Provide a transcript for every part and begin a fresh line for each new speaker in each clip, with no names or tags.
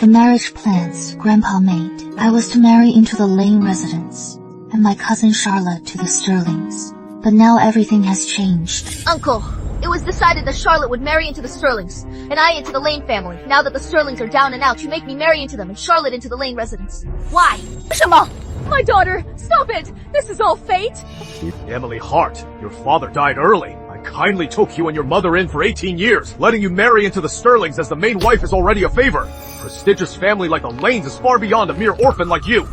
The marriage plans Grandpa made, I was to marry into the Lane residence, and my cousin Charlotte to the Sterlings. But now everything has changed.
Uncle, it was decided that Charlotte would marry into the Sterlings, and I into the Lane family. Now that the Sterlings are down and out, you make me marry into them and Charlotte into the Lane residence. Why?
什么? My daughter, stop it! This is all fate!
Emily Hart, your father died early. I kindly took you and your mother in for 18 years. Letting you marry into the Sterlings as the main wife is already a favor. Prestigious family like the Lanes is far beyond a mere orphan like you.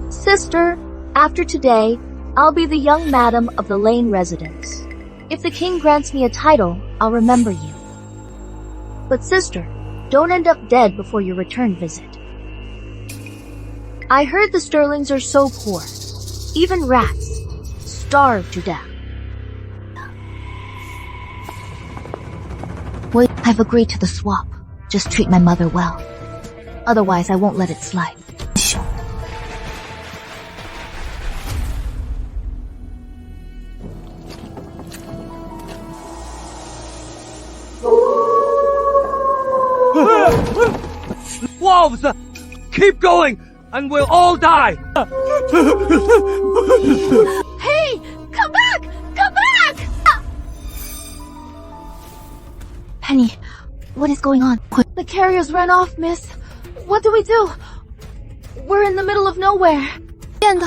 Sister, after today, I'll be the young madam of the Lane residence. If the king grants me a title, I'll remember you. But sister, don't end up dead before your return visit. I heard the Sterlings are so poor. Even rats starve to death. Wait, I've agreed to the swap. Just treat my mother well. Otherwise, I won't let it slide.
Wolves! Keep going, and we'll all die!
Hey! Come back! Come back!
Penny, what is going on?
The carriers ran off, miss. What do we do? We're in the middle of nowhere. And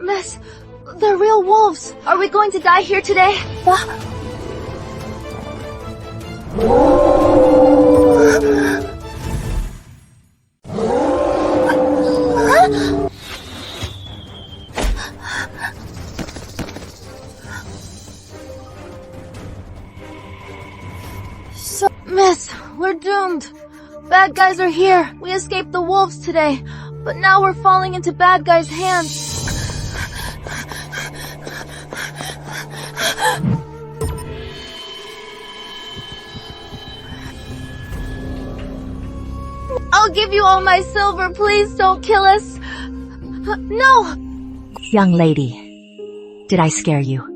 miss, they're real wolves.
Are we going to die here today?
Miss, we're doomed. Bad guys are here. We escaped the wolves today, but now we're falling into bad guys' hands. I'll give you all my silver. Please don't kill us. No!
Young lady, did I scare you?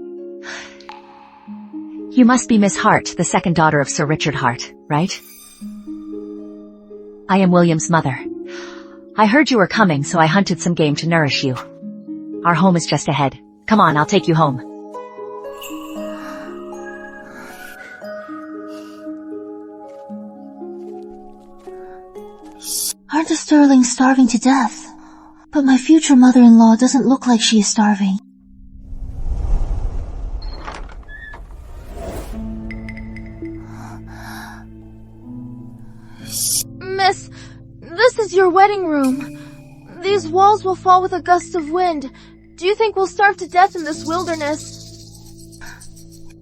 You must be Miss Hart, the second daughter of Sir Richard Hart, right? I am William's mother. I heard you were coming, so I hunted some game to nourish you. Our home is just ahead. Come on, I'll take you home.
Aren't the Sterlings starving to death? But my future mother-in-law doesn't look like she is starving.
Miss, this is your wedding room. These walls will fall with a gust of wind. Do you think we'll starve to death in this wilderness?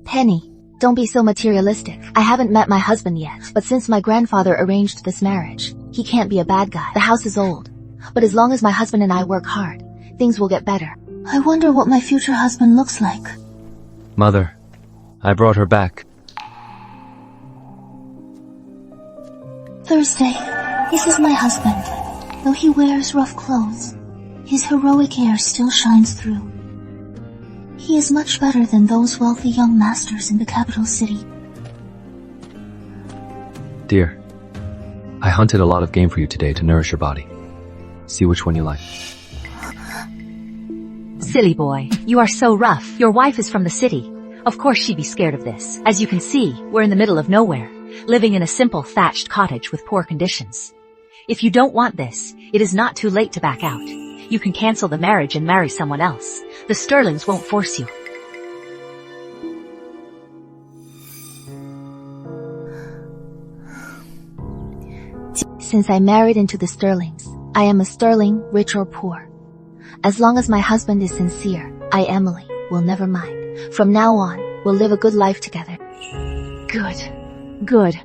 Penny, don't be so materialistic. I haven't met my husband yet, but since my grandfather arranged this marriage, he can't be a bad guy. The house is old, but as long as my husband and I work hard, things will get better.
I wonder what my future husband looks like.
Mother, I brought her back.
Thursday, this is my husband. Though he wears rough clothes, his heroic air still shines through. He is much better than those wealthy young masters in the capital city.
Dear, I hunted a lot of game for you today to nourish your body. See which one you like.
Silly boy, you are so rough. Your wife is from the city. Of course she'd be scared of this. As you can see, we're in the middle of nowhere, living in a simple thatched cottage with poor conditions. If you don't want this, it is not too late to back out. You can cancel the marriage and marry someone else. The Sterlings won't force you.
Since I married into the Sterlings, I am a Sterling, rich or poor. As long as my husband is sincere, I, Emily, will never mind. From now on, we'll live a good life together.
Good. Good.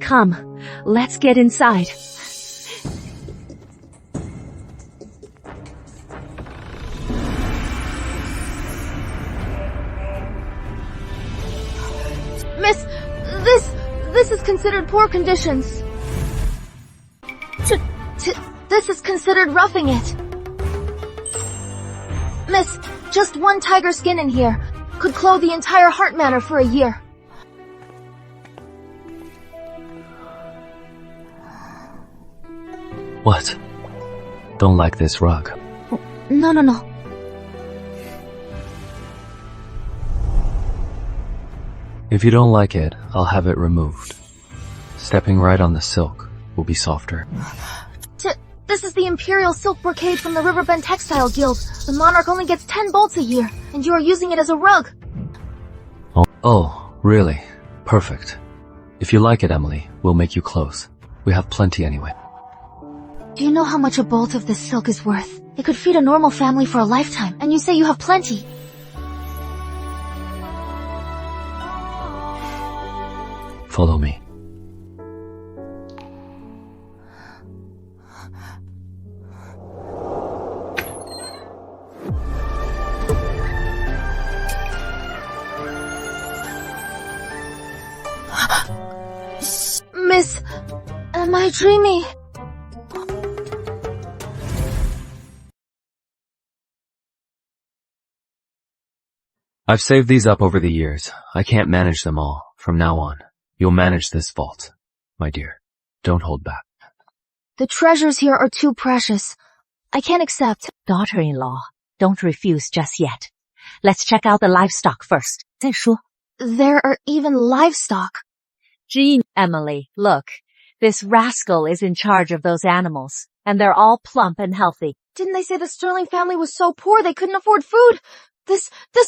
Come, let's get inside.
Miss, this is considered poor conditions. This is considered roughing it. Miss, just one tiger skin in here. could clothe the entire Heart Manor for a year.
What? Don't like this rug?
No.
If you don't like it, I'll have it removed. Stepping right on the silk will be softer.
This is the Imperial Silk Brocade from the Riverbend Textile Guild. The Monarch only gets 10 bolts a year, and you are using it as a rug.
Oh, really? Perfect. If you like it, Emily, we'll make you clothes. We have plenty anyway.
Do you know how much a bolt of this silk is worth? It could feed a normal family for a lifetime, and you say you have plenty.
Follow me.
Miss, am I dreaming?
I've saved these up over the years. I can't manage them all. From now on, you'll manage this vault. My dear, don't hold back.
The treasures here are too precious. I can't accept.
Daughter-in-law, don't refuse just yet. Let's check out the livestock first. 再说.
There are even livestock.
Gee, Emily, look. This rascal is in charge of those animals, and they're all plump and healthy.
Didn't they say the Sterling family was so poor they couldn't afford food?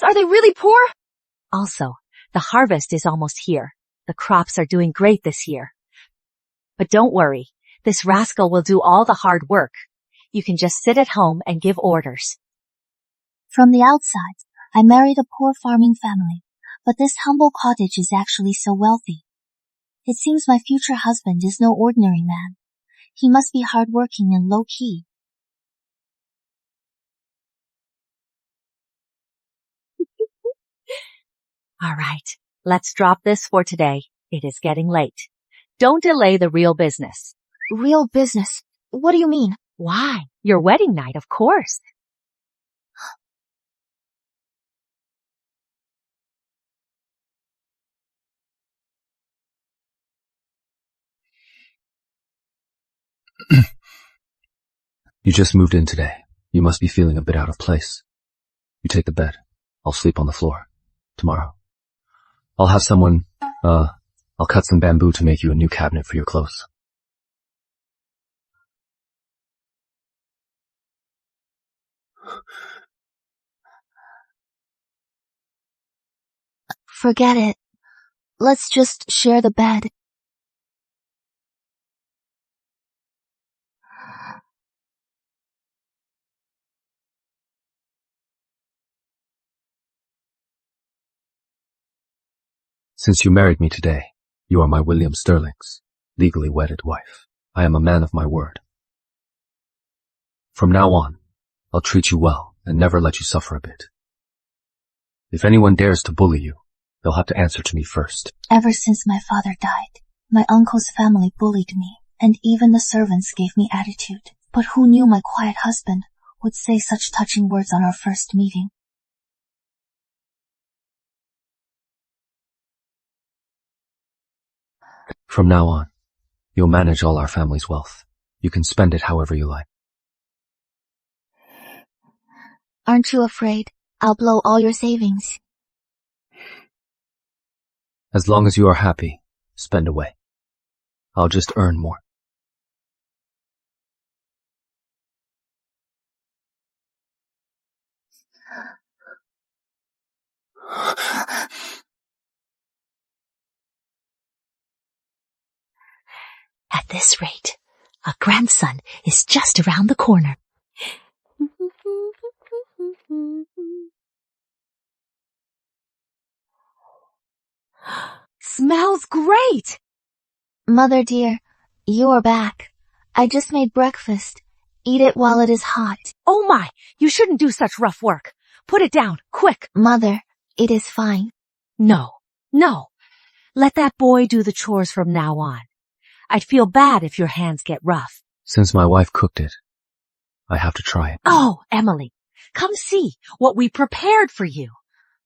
Are they really poor?
Also, the harvest is almost here. The crops are doing great this year. But don't worry, this rascal will do all the hard work. You can just sit at home and give orders.
From the outside, I married a poor farming family, but this humble cottage is actually so wealthy. It seems my future husband is no ordinary man. He must be hardworking and low-key.
All right, let's drop this for today. It is getting late. Don't delay the real business.
Real business? What do you mean?
Why? Your wedding night, of course.
You just moved in today. You must be feeling a bit out of place. You take the bed. I'll sleep on the floor. Tomorrow. I'll have someone, I'll cut some bamboo to make you a new cabinet for your clothes.
Forget it. Let's just share the bed.
Since you married me today, you are my William Sterling's legally wedded wife. I am a man of my word. From now on, I'll treat you well and never let you suffer a bit. If anyone dares to bully you, they'll have to answer to me first.
Ever since my father died, my uncle's family bullied me, and even the servants gave me attitude. But who knew my quiet husband would say such touching words on our first meeting?
From now on, you'll manage all our family's wealth. You can spend it however you like.
Aren't you afraid I'll blow all your savings?
As long as you are happy, spend away. I'll just earn more.
At this rate, a grandson is just around the corner. Smells great!
Mother dear, you are back. I just made breakfast. Eat it while it is hot.
Oh my, you shouldn't do such rough work. Put it down, quick.
Mother, it is fine.
No. Let that boy do the chores from now on. I'd feel bad if your hands get rough.
Since my wife cooked it, I have to try it.
Oh, Emily, come see what we prepared for you.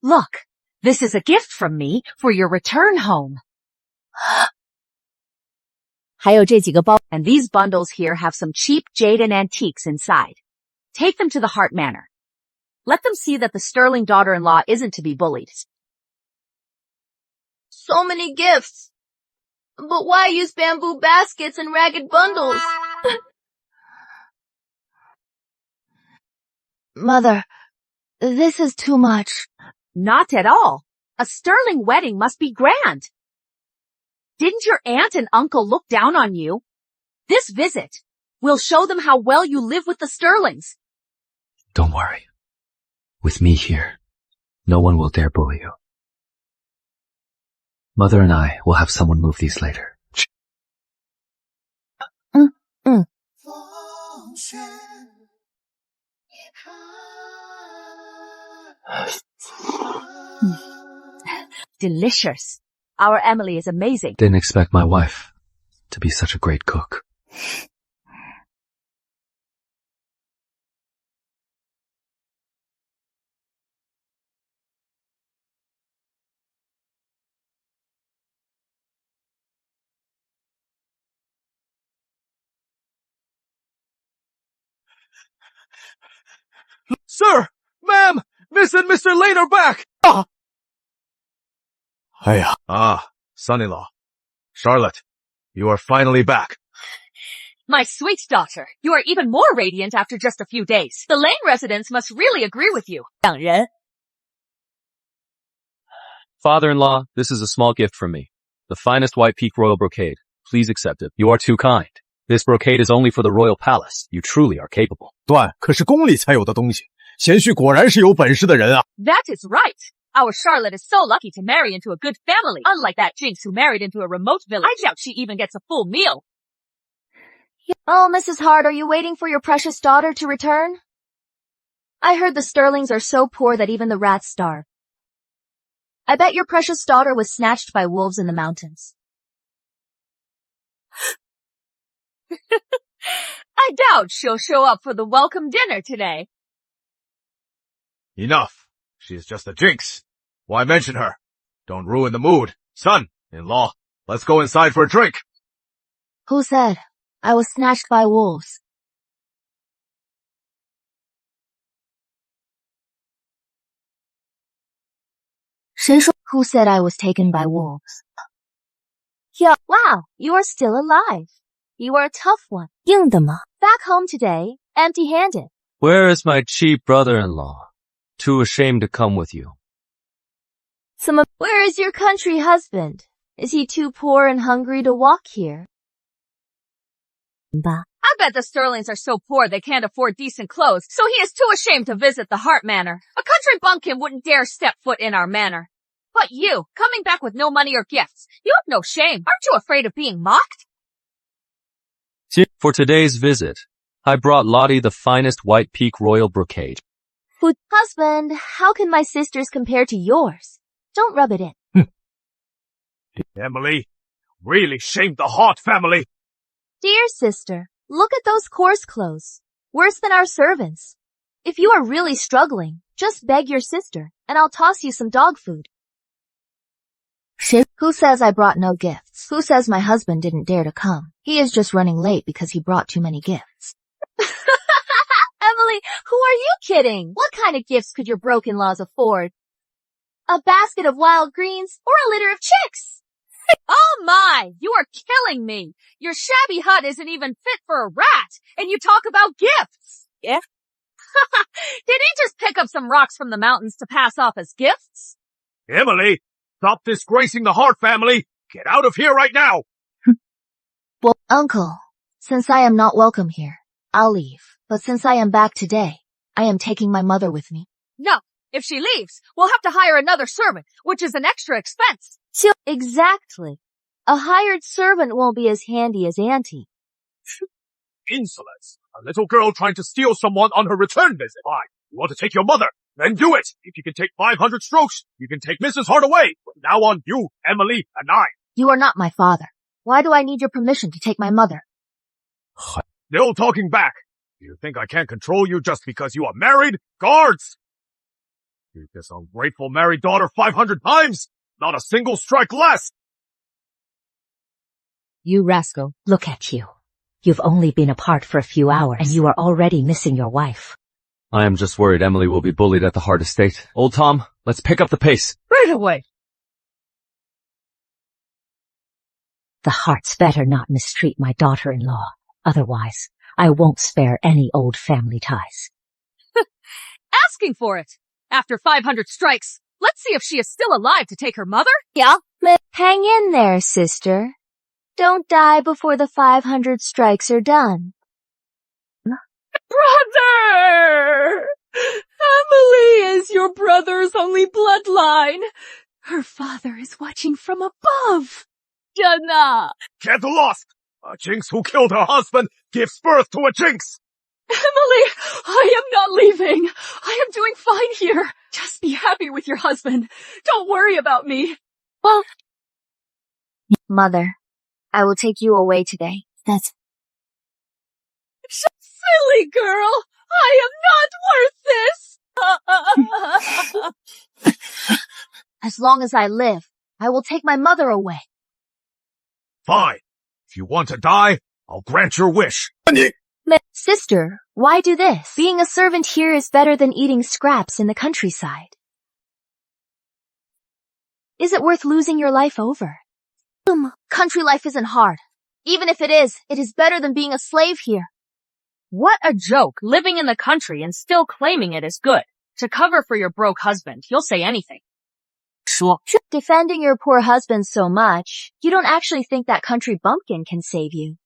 Look, This is a gift from me for your return home. 还有这几个包 And these bundles here have some cheap jade and antiques inside. Take them to the Hart Manor. Let them see that the sterling daughter-in-law isn't to be bullied.
So many gifts. But why use bamboo baskets and ragged bundles?
Mother, this is too much.
Not at all. A sterling wedding must be grand. Didn't your aunt and uncle look down on you? This visit will show them how well you live with the Sterlings.
Don't worry. With me here, no one will dare bully you. Mother and I will have someone move these later.
Delicious. Our Emily is amazing.
Didn't expect my wife to be such a great cook.
Sir! Ma'am! Miss and Mr. Lane are back! Son-in-law. Charlotte, you are finally back.
My sweet daughter, you are even more radiant after just a few days. The Lane residents must really agree with you. 两人
Father-in-law, this is a small gift from me. The finest white peak royal brocade. Please accept it. You are too kind. This brocade is only for the royal palace. You truly are capable.
段可是宫里才有的东西，贤婿果然是有本事的人啊。
That is right. Our Charlotte is so lucky to marry into a good family. Unlike that Jinx who married into a remote village. I doubt she even gets a full meal.
Oh, Mrs. Hart, are you waiting for your precious daughter to return? I heard the Sterlings are so poor that even the rats starve. I bet your precious daughter was snatched by wolves in the mountains.
I doubt she'll show up for the welcome dinner today.
Enough. She is just a jinx. Why mention her? Don't ruin the mood. Son-in-law, let's go inside for a drink.
Who said I was snatched by wolves? Who said I was taken by wolves?
Yeah, wow, you are still alive. You are a tough one.
硬的吗?
Back home today, empty-handed.
Where is my cheap brother-in-law? Too ashamed to come with you.
Where is your country husband? Is he too poor and hungry to walk here?
I bet the Sterlings are so poor they can't afford decent clothes, so he is too ashamed to visit the Hart Manor. A country bumpkin wouldn't dare step foot in our manor. But you, coming back with no money or gifts, you have no shame. Aren't you afraid of being mocked?
For today's visit, I brought Lottie the finest white peak royal brocade.
Husband, how can my sisters compare to yours? Don't rub it in.
Emily, really shamed the Hart family.
Dear sister, look at those coarse clothes. Worse than our servants. If you are really struggling, just beg your sister, and I'll toss you some dog food.
Who says I brought no gifts? Who says my husband didn't dare to come? He is just running late because he brought too many gifts.
Emily, who are you kidding? What kind of gifts could your broken-laws afford? A basket of wild greens or a litter of chicks?
Oh my, you are killing me. Your shabby hut isn't even fit for a rat, and you talk about gifts.
Yeah?
Did he just pick up some rocks from the mountains to pass off as gifts?
Emily, stop disgracing the Hart family. Get out of here right now.
Well, Uncle, since I am not welcome here, I'll leave. But since I am back today, I am taking my mother with me.
No, if she leaves, we'll have to hire another servant, which is an extra expense.
Exactly. A hired servant won't be as handy as Auntie.
Insolence. A little girl trying to steal someone on her return visit. Fine. You want to take your mother? Then do it. If you can take 500 strokes, you can take Mrs. Hart away. From now on, you, Emily, and I.
You are not my father. Why do I need your permission to take my mother?
Still talking back. You think I can't control you just because you are married? Guards! Beat this ungrateful married daughter 500 times! Not a single strike less!
You rascal, look at you. You've only been apart for a few hours, and you are already missing your wife.
I am just worried Emily will be bullied at the Hart estate. Old Tom, let's pick up the pace.
Right away.
The Harts better not mistreat my daughter-in-law. Otherwise, I won't spare any old family ties.
Asking for it. After 500 strikes, let's see if she is still alive to take her mother.
Yeah? Hang in there, sister. Don't die before the 500 strikes are done.
Brother! Emily is your brother's only bloodline. Her father is watching from above. Jana!
Get lost! A jinx who killed her husband gives birth to a jinx!
Emily, I am not leaving. I am doing fine here. Just be happy with your husband. Don't worry about me.
Well, Mother, I will take you away today. That's...
Silly girl! I am not worth this!
As long as I live, I will take my mother away.
Fine. If you want to die, I'll grant your wish.
Sister, why do this? Being a servant here is better than eating scraps in the countryside. Is it worth losing your life over? Country life isn't hard. Even if it is better than being a slave here.
What a joke, living in the country and still claiming it is good. To cover for your broke husband, you'll say anything.
Defending your poor husband so much, you don't actually think that country bumpkin can save you.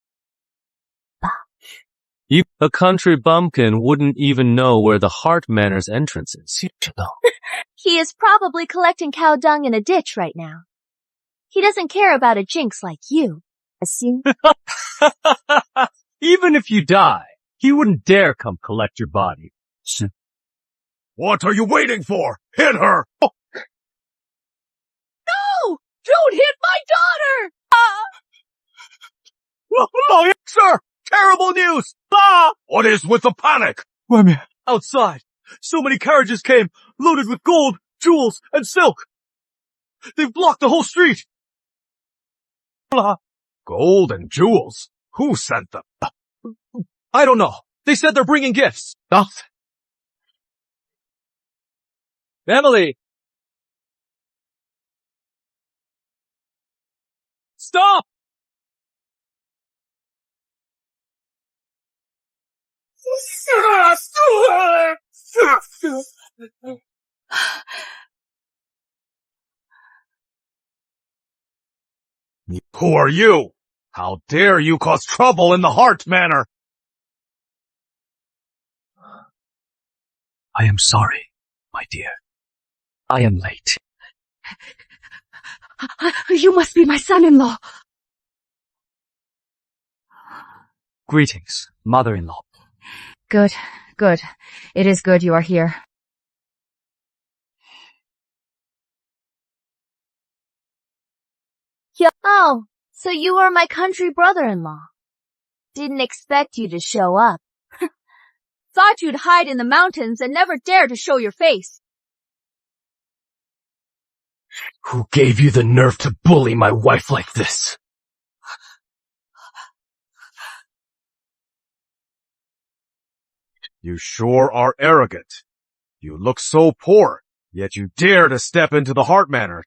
A country bumpkin wouldn't even know where the Hart Manor's entrance is.
He is probably collecting cow dung in a ditch right now. He doesn't care about a jinx like you.
Even if you die, he wouldn't dare come collect your body.
What are you waiting for? Hit her! Oh.
No! Don't hit my daughter!
Oh, sir! Terrible news! Ah! What is with the panic?
Outside, so many carriages came, loaded with gold, jewels, and silk. They've blocked the whole street.
Gold and jewels? Who sent them?
I don't know. They said they're bringing gifts. Emily! Stop!
Who are you? How dare you cause trouble in the Hart Manor?
I am sorry, my dear. I am late.
You must be my son-in-law.
Greetings, mother-in-law.
Good, good. It is good you are here.
Oh, so you are my country brother-in-law. Didn't expect you to show up.
Thought you'd hide in the mountains and never dare to show your face.
Who gave you the nerve to bully my wife like this?
You sure are arrogant. You look so poor, yet you dare to step into the Hart Manor.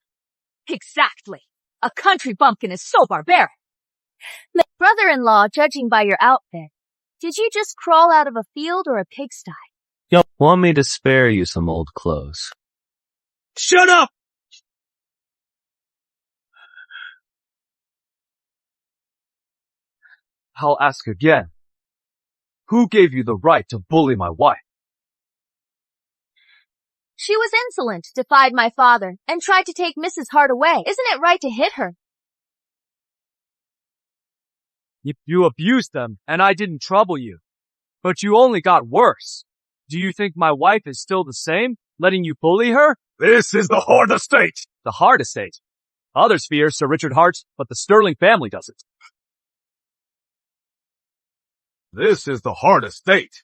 Exactly. A country bumpkin is so barbaric.
Brother-in-law, judging by your outfit, did you just crawl out of a field or a pigsty?
Want me to spare you some old clothes?
Shut up! I'll ask again. Who gave you the right to bully my wife?
She was insolent, defied my father, and tried to take Mrs. Hart away. Isn't it right to hit her?
You abused them, and I didn't trouble you. But you only got worse. Do you think my wife is still the same, letting you bully her?
This is the Hart estate!
The Hart estate. Others fear Sir Richard Hart, but the Sterling family doesn't.
This is the Hart estate.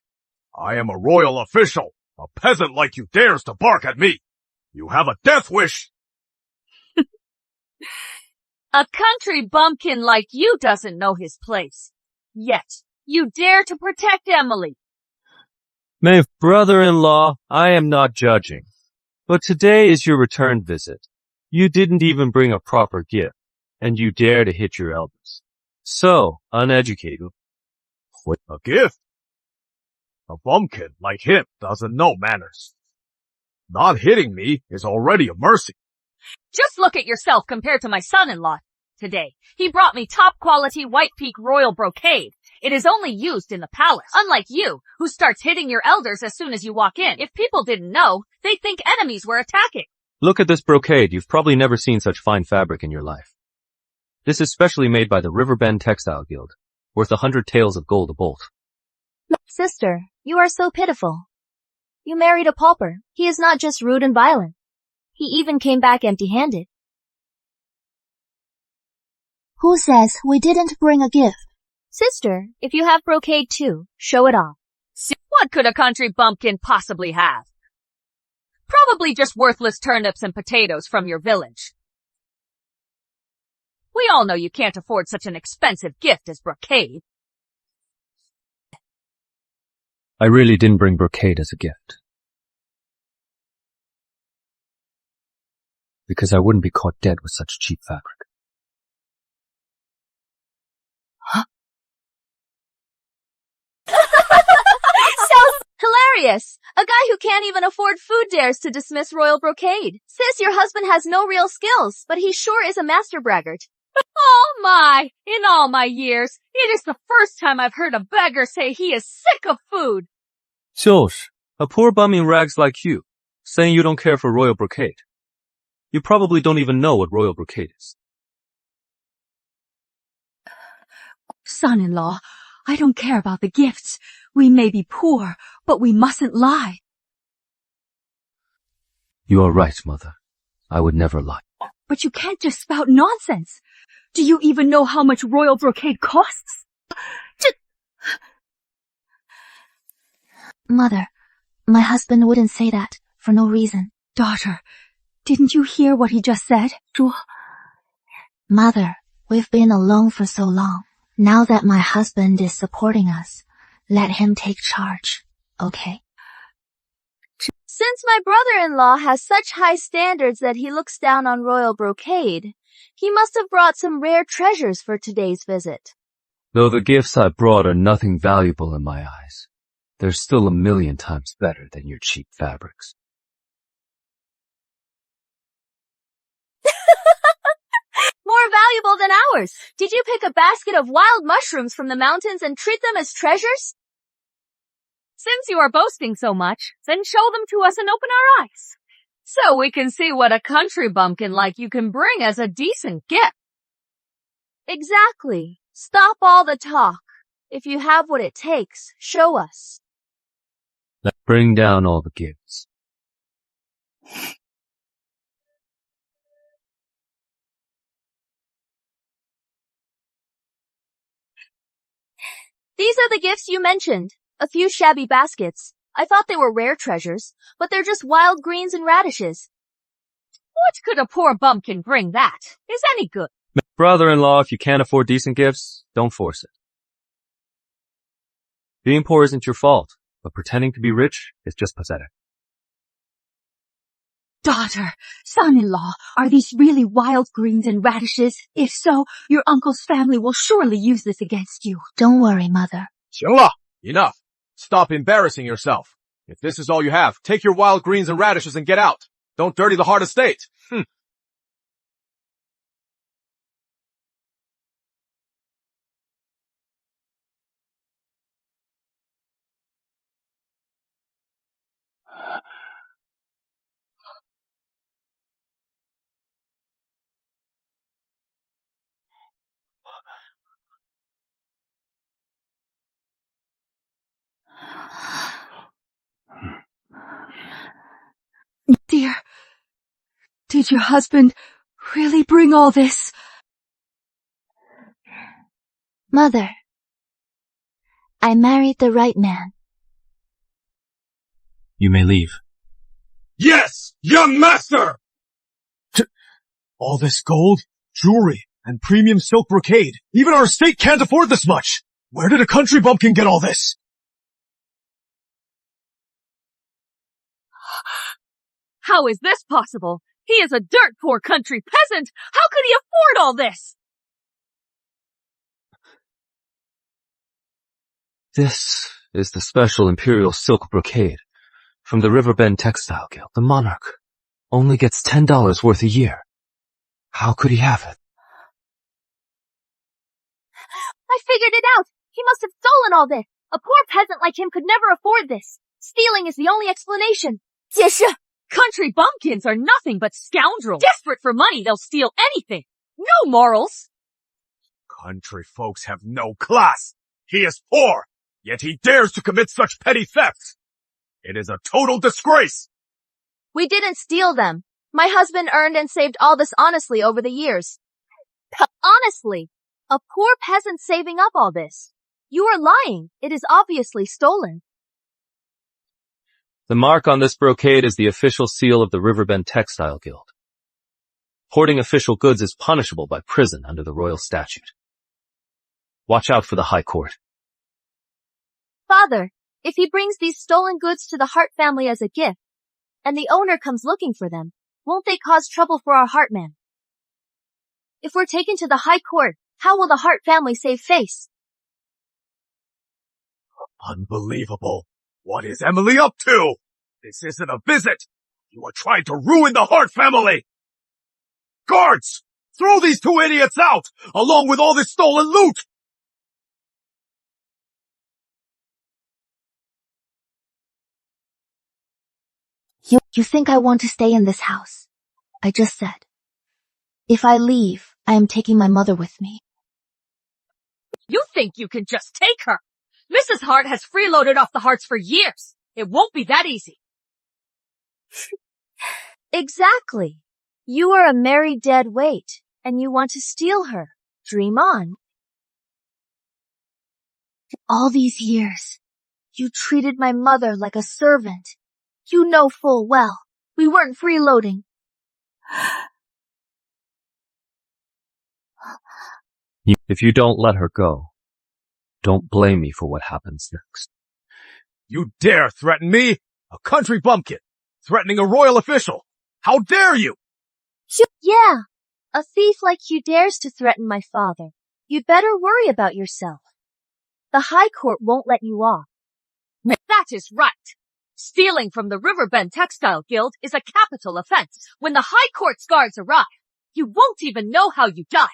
I am a royal official. A peasant like you dares to bark at me! You have a death wish!
A country bumpkin like you doesn't know his place. Yet, you dare to protect Emily.
My brother-in-law, I am not judging. But today is your return visit. You didn't even bring a proper gift, and you dare to hit your elders. So, uneducated.
A gift? A bumpkin like him doesn't know manners. Not hitting me is already a mercy.
Just look at yourself compared to my son-in-law. Today, he brought me top-quality White Peak royal brocade. It is only used in the palace. Unlike you, who starts hitting your elders as soon as you walk in. If people didn't know, they'd think enemies were attacking.
Look at this brocade. You've probably never seen such fine fabric in your life. This is specially made by the Riverbend Textile Guild, worth 100 taels of gold a bolt.
Sister, you are so pitiful. You married a pauper. He is not just rude and violent. He even came back empty-handed.
Who says we didn't bring a gift?
Sister, if you have brocade too, show it off.
What could a country bumpkin possibly have? Probably just worthless turnips and potatoes from your village. We all know you can't afford such an expensive gift as brocade.
I really didn't bring brocade as a gift. Because I wouldn't be caught dead with such cheap fabric.
Hilarious! A guy who can't even afford food dares to dismiss royal brocade. Sis, your husband has no real skills, but he sure is a master braggart. Oh my! In all my years, it is the first time I've heard a beggar say he is sick of food.
Josh, a poor bum in rags like you, saying you don't care for royal brocade. You probably don't even know what royal brocade is.
Son-in-law, I don't care about the gifts. We may be poor, but we mustn't lie.
You are right, Mother. I would never lie.
But you can't just spout nonsense. Do you even know how much royal brocade costs?
Mother, my husband wouldn't say that for no reason.
Daughter, didn't you hear what he just said?
Mother, we've been alone for so long. Now that my husband is supporting us, let him take charge, okay?
Since my brother-in-law has such high standards that he looks down on royal brocade, he must have brought some rare treasures for today's visit.
Though the gifts I brought are nothing valuable in my eyes, they're still 1,000,000 times better than your cheap fabrics.
More valuable than ours. Did you pick a basket of wild mushrooms from the mountains and treat them as treasures? Since you are boasting so much, then show them to us and open our eyes, so we can see what a country bumpkin like you can bring as a decent gift. Exactly. Stop all the talk. If you have what it takes, show us.
Let's bring down all the gifts.
These are the gifts you mentioned. A few shabby baskets. I thought they were rare treasures, but they're just wild greens and radishes. What could a poor bumpkin bring that is any good?
Brother-in-law, if you can't afford decent gifts, don't force it. Being poor isn't your fault, but pretending to be rich is just pathetic.
Daughter, son-in-law, are these really wild greens and radishes? If so, your uncle's family will surely use this against you.
Don't worry, Mother.
行了, enough. Stop embarrassing yourself. If this is all you have, take your wild greens and radishes and get out. Don't dirty the heart of state.
Dear, did your husband really bring all this?
Mother, I married the right man.
You may leave.
Yes, young master! All this gold, jewelry, and premium silk brocade. Even our estate can't afford this much. Where did a country bumpkin get all this?
How is this possible? He is a dirt poor country peasant. How could he afford all this?
This is the special imperial silk brocade from the Riverbend Textile Guild. The monarch only gets $10 worth a year. How could he have it?
I figured it out. He must have stolen all this. A poor peasant like him could never afford this. Stealing is the only explanation. 解释! Country bumpkins are nothing but scoundrels. Desperate for money, they'll steal anything. No morals.
Country folks have no class. He is poor, yet he dares to commit such petty thefts. It is a total disgrace.
We didn't steal them. My husband earned and saved all this honestly over the years. Honestly, a poor peasant saving up all this. You are lying. It is obviously stolen.
The mark on this brocade is the official seal of the Riverbend Textile Guild. Hoarding official goods is punishable by prison under the royal statute. Watch out for the High Court.
Father, if he brings these stolen goods to the Hart family as a gift, and the owner comes looking for them, won't they cause trouble for our Hartman? If we're taken to the High Court, how will the Hart family save face?
Unbelievable. What is Emily up to? This isn't a visit. You are trying to ruin the Hart family. Guards! Throw these two idiots out, along with all this stolen loot!
You think I want to stay in this house? I just said. If I leave, I am taking my mother with me.
You think you can just take her? Mrs. Hart has freeloaded off the Harts for years. It won't be that easy. Exactly. You are a married dead weight, and you want to steal her. Dream on. All these years, you treated my mother like a servant. You know full well, we weren't freeloading.
If you don't let her go, don't blame me for what happens next.
You dare threaten me? A country bumpkin, threatening a royal official. How dare you?
Yeah, a thief like you dares to threaten my father. You'd better worry about yourself. The High Court won't let you off. That is right. Stealing from the Riverbend Textile Guild is a capital offense. When the High Court's guards arrive, you won't even know how you died.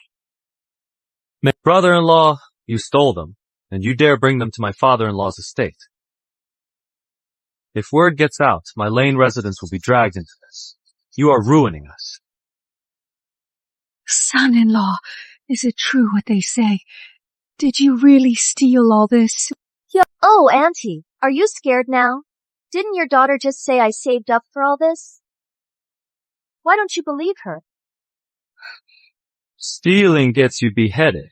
Brother-in-law, you stole them, and you dare bring them to my father-in-law's estate. If word gets out, my Lane residents will be dragged into this. You are ruining us.
Son-in-law, is it true what they say? Did you really steal all this?
Yeah. Oh, Auntie, are you scared now? Didn't your daughter just say I saved up for all this? Why don't you believe her?
Stealing gets you beheaded.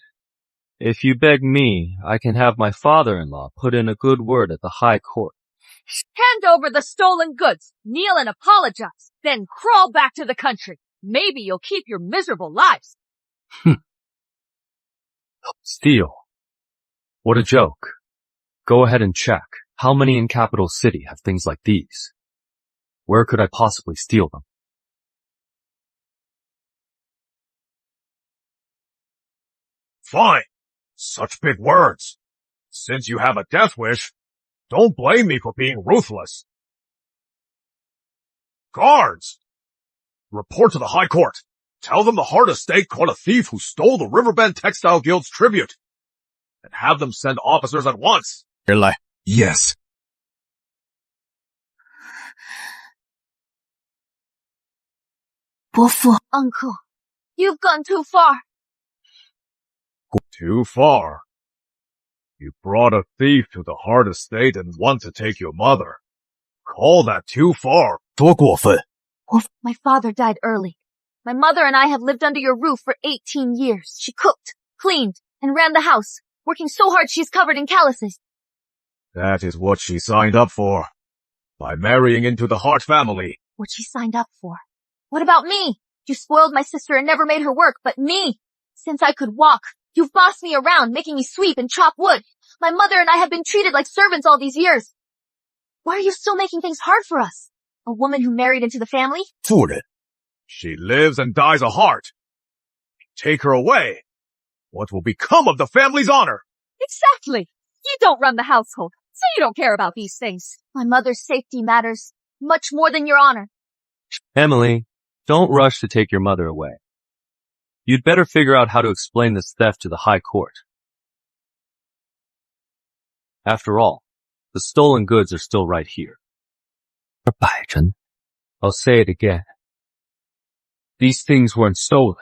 If you beg me, I can have my father-in-law put in a good word at the High Court.
Hand over the stolen goods, kneel and apologize, then crawl back to the country. Maybe you'll keep your miserable lives.
Steal? What a joke. Go ahead and check. How many in Capital City have things like these? Where could I possibly steal them?
Fine. Such big words. Since you have a death wish, don't blame me for being ruthless. Guards! Report to the High Court. Tell them the Hart estate caught a thief who stole the Riverbend Textile Guild's tribute. And have them send officers at once.
Yes.
Uncle, you've gone too far.
Too far. You brought a thief to the Hart estate and want to take your mother. Call that too far.
多过分.
My father died early. My mother and I have lived under your roof for 18 years. She cooked, cleaned, and ran the house, working so hard she's covered in calluses.
That is what she signed up for. By marrying into the Hart family.
What she signed up for. What about me? You spoiled my sister and never made her work, but me. Since I could walk, you've bossed me around, making me sweep and chop wood. My mother and I have been treated like servants all these years. Why are you still making things hard for us? A woman who married into the family?
She lives and dies a Hart. Take her away. What will become of the family's honor?
Exactly. You don't run the household, so you don't care about these things. My mother's safety matters much more than your honor.
Emily, don't rush to take your mother away. You'd better figure out how to explain this theft to the High Court. After all, the stolen goods are still right here. I'll say it again. These things weren't stolen.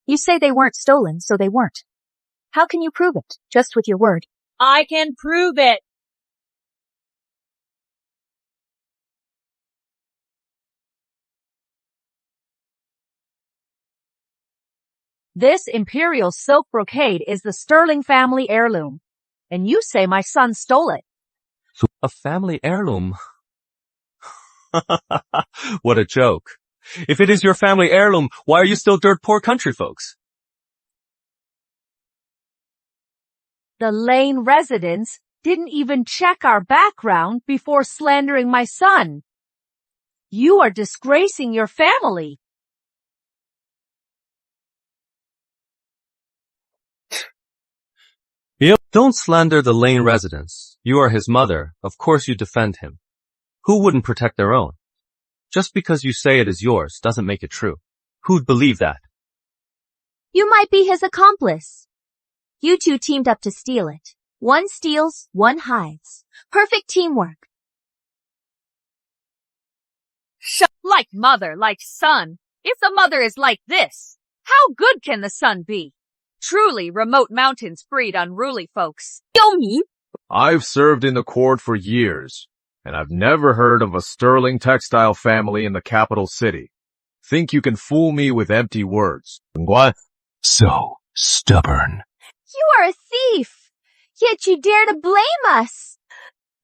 You say they weren't stolen, so they weren't. How can you prove it? Just with your word.
I can prove it. This imperial silk brocade is the Sterling family heirloom. And you say my son stole it.
A family heirloom? What a joke. If it is your family heirloom, why are you still dirt poor country folks?
The Lane residents didn't even check our background before slandering my son. You are disgracing your family.
Don't slander the Lane residents. You are his mother. Of course you defend him. Who wouldn't protect their own? Just because you say it is yours doesn't make it true. Who'd believe that?
You might be his accomplice. You two teamed up to steal it. One steals, one hides. Perfect teamwork.
Like mother, like son. If the mother is like this, how good can the son be? Truly, remote mountains breed unruly folks.
I've served in the court for years, and I've never heard of a sterling textile family in the capital city. Think you can fool me with empty words.
So stubborn.
You are a thief, yet you dare to blame us.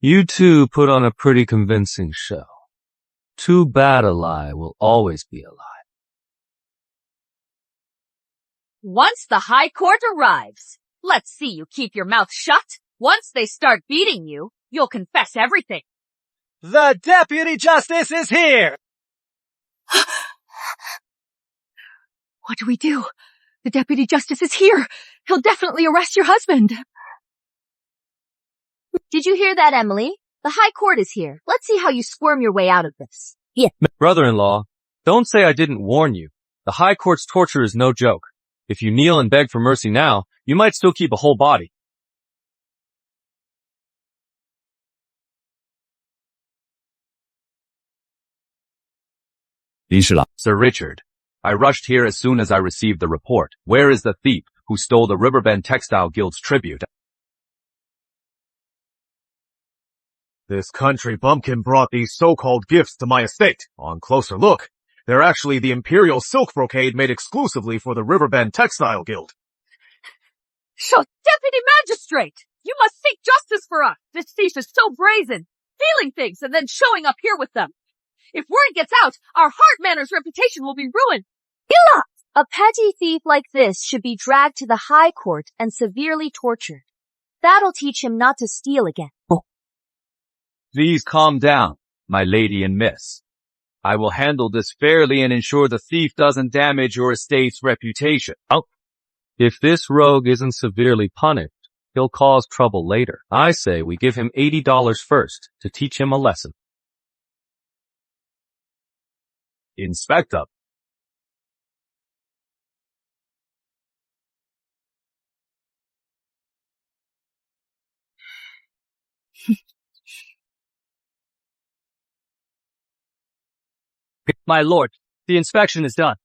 You two put on a pretty convincing show. Too bad a lie will always be a lie.
Once the High Court arrives, let's see you keep your mouth shut. Once they start beating you, you'll confess everything.
The Deputy Justice is here!
What do we do? The Deputy Justice is here. He'll definitely arrest your husband.
Did you hear that, Emily? The High Court is here. Let's see how you squirm your way out of this.
Yeah. Brother-in-law, don't say I didn't warn you. The High Court's torture is no joke. If you kneel and beg for mercy now, you might still keep a whole body.
Sir Richard, I rushed here as soon as I received the report. Where is the thief who stole the Riverbend Textile Guild's tribute?
This country bumpkin brought these so-called gifts to my estate. On closer look, they're actually the imperial silk brocade made exclusively for the Riverbend Textile Guild.
So, Deputy Magistrate, you must seek justice for us. This thief is so brazen, stealing things and then showing up here with them. If word gets out, our Hart Manor's reputation will be ruined.
A petty thief like this should be dragged to the High Court and severely tortured. That'll teach him not to steal again.
Please calm down, my lady and miss. I will handle this fairly and ensure the thief doesn't damage your estate's reputation.
If this rogue isn't severely punished, he'll cause trouble later. I say we give him $80 first to teach him a lesson.
Inspector.
My lord, the inspection is done.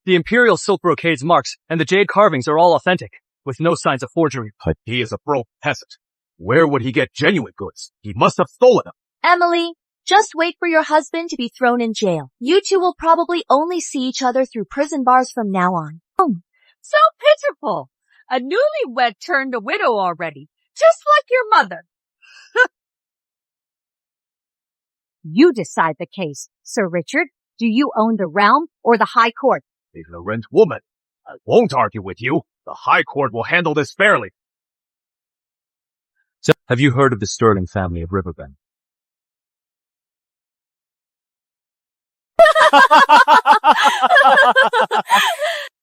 The imperial silk brocade's marks and the jade carvings are all authentic, with no signs of forgery.
But he is a broke peasant. Where would he get genuine goods? He must have stolen them.
Emily, just wait for your husband to be thrown in jail. You two will probably only see each other through prison bars from now on.
So pitiful. A newlywed turned a widow already, just like your mother.
You decide the case, Sir Richard. Do you own the realm or the High Court?
Ignorant woman. I won't argue with you. The High Court will handle this fairly.
So, have you heard of the Sterling family of Riverbend?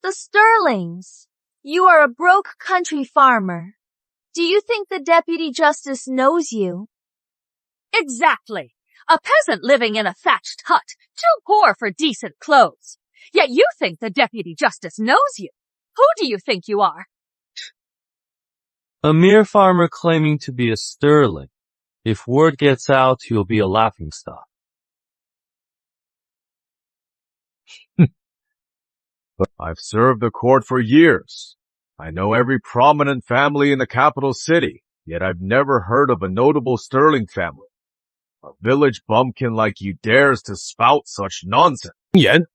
The Sterlings. You are a broke country farmer. Do you think the Deputy Justice knows you?
Exactly. A peasant living in a thatched hut, too poor for decent clothes. Yet you think the Deputy Justice knows you. Who do you think you are?
A mere farmer claiming to be a Sterling. If word gets out, you'll be a laughingstock.
But I've served the court for years. I know every prominent family in the capital city, yet I've never heard of a notable Sterling family. A village bumpkin like you dares to spout such nonsense.
Yen?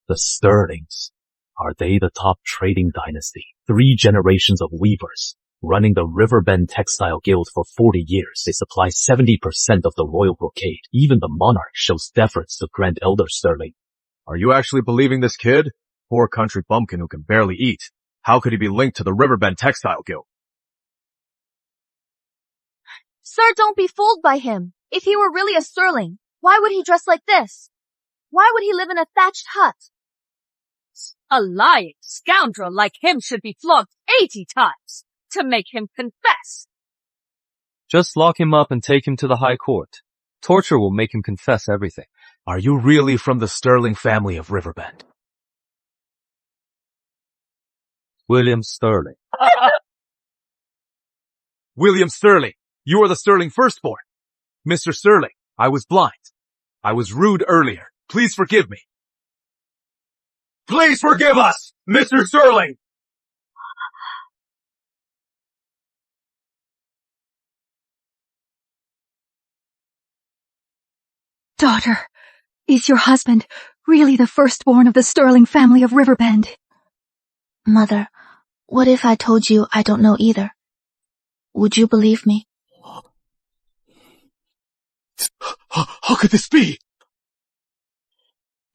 The Sterlings. Are they the top trading dynasty? 3 generations of weavers, running the Riverbend Textile Guild for 40 years. They supply 70% of the royal brocade. Even the monarch shows deference to Grand Elder Sterling.
Are you actually believing this kid? Poor country bumpkin who can barely eat. How could he be linked to the Riverbend Textile Guild?
Sir, don't be fooled by him. If he were really a Sterling, why would he dress like this? Why would he live in a thatched hut?
A lying scoundrel like him should be flogged 80 times to make him confess.
Just lock him up and take him to the High Court. Torture will make him confess everything.
Are you really from the Sterling family of Riverbend?
William Sterling.
William Sterling, you are the Sterling firstborn. Mr. Sterling, I was blind. I was rude earlier. Please forgive me. Please forgive us, Mr. Sterling!
Daughter, is your husband really the firstborn of the Sterling family of Riverbend?
Mother, what if I told you I don't know either? Would you believe me?
How could this be?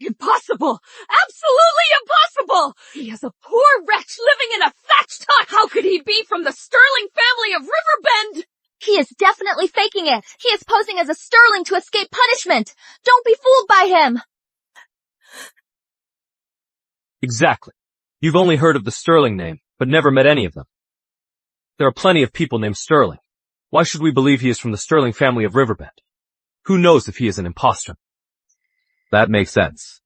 Impossible! Absolutely impossible! He is a poor wretch living in a thatched hut! How could he be from the Sterling family of Riverbend?
He is definitely faking it. He is posing as a Sterling to escape punishment. Don't be fooled by him.
Exactly. You've only heard of the Sterling name, but never met any of them. There are plenty of people named Sterling. Why should we believe he is from the Sterling family of Riverbend? Who knows if he is an impostor?
That makes sense.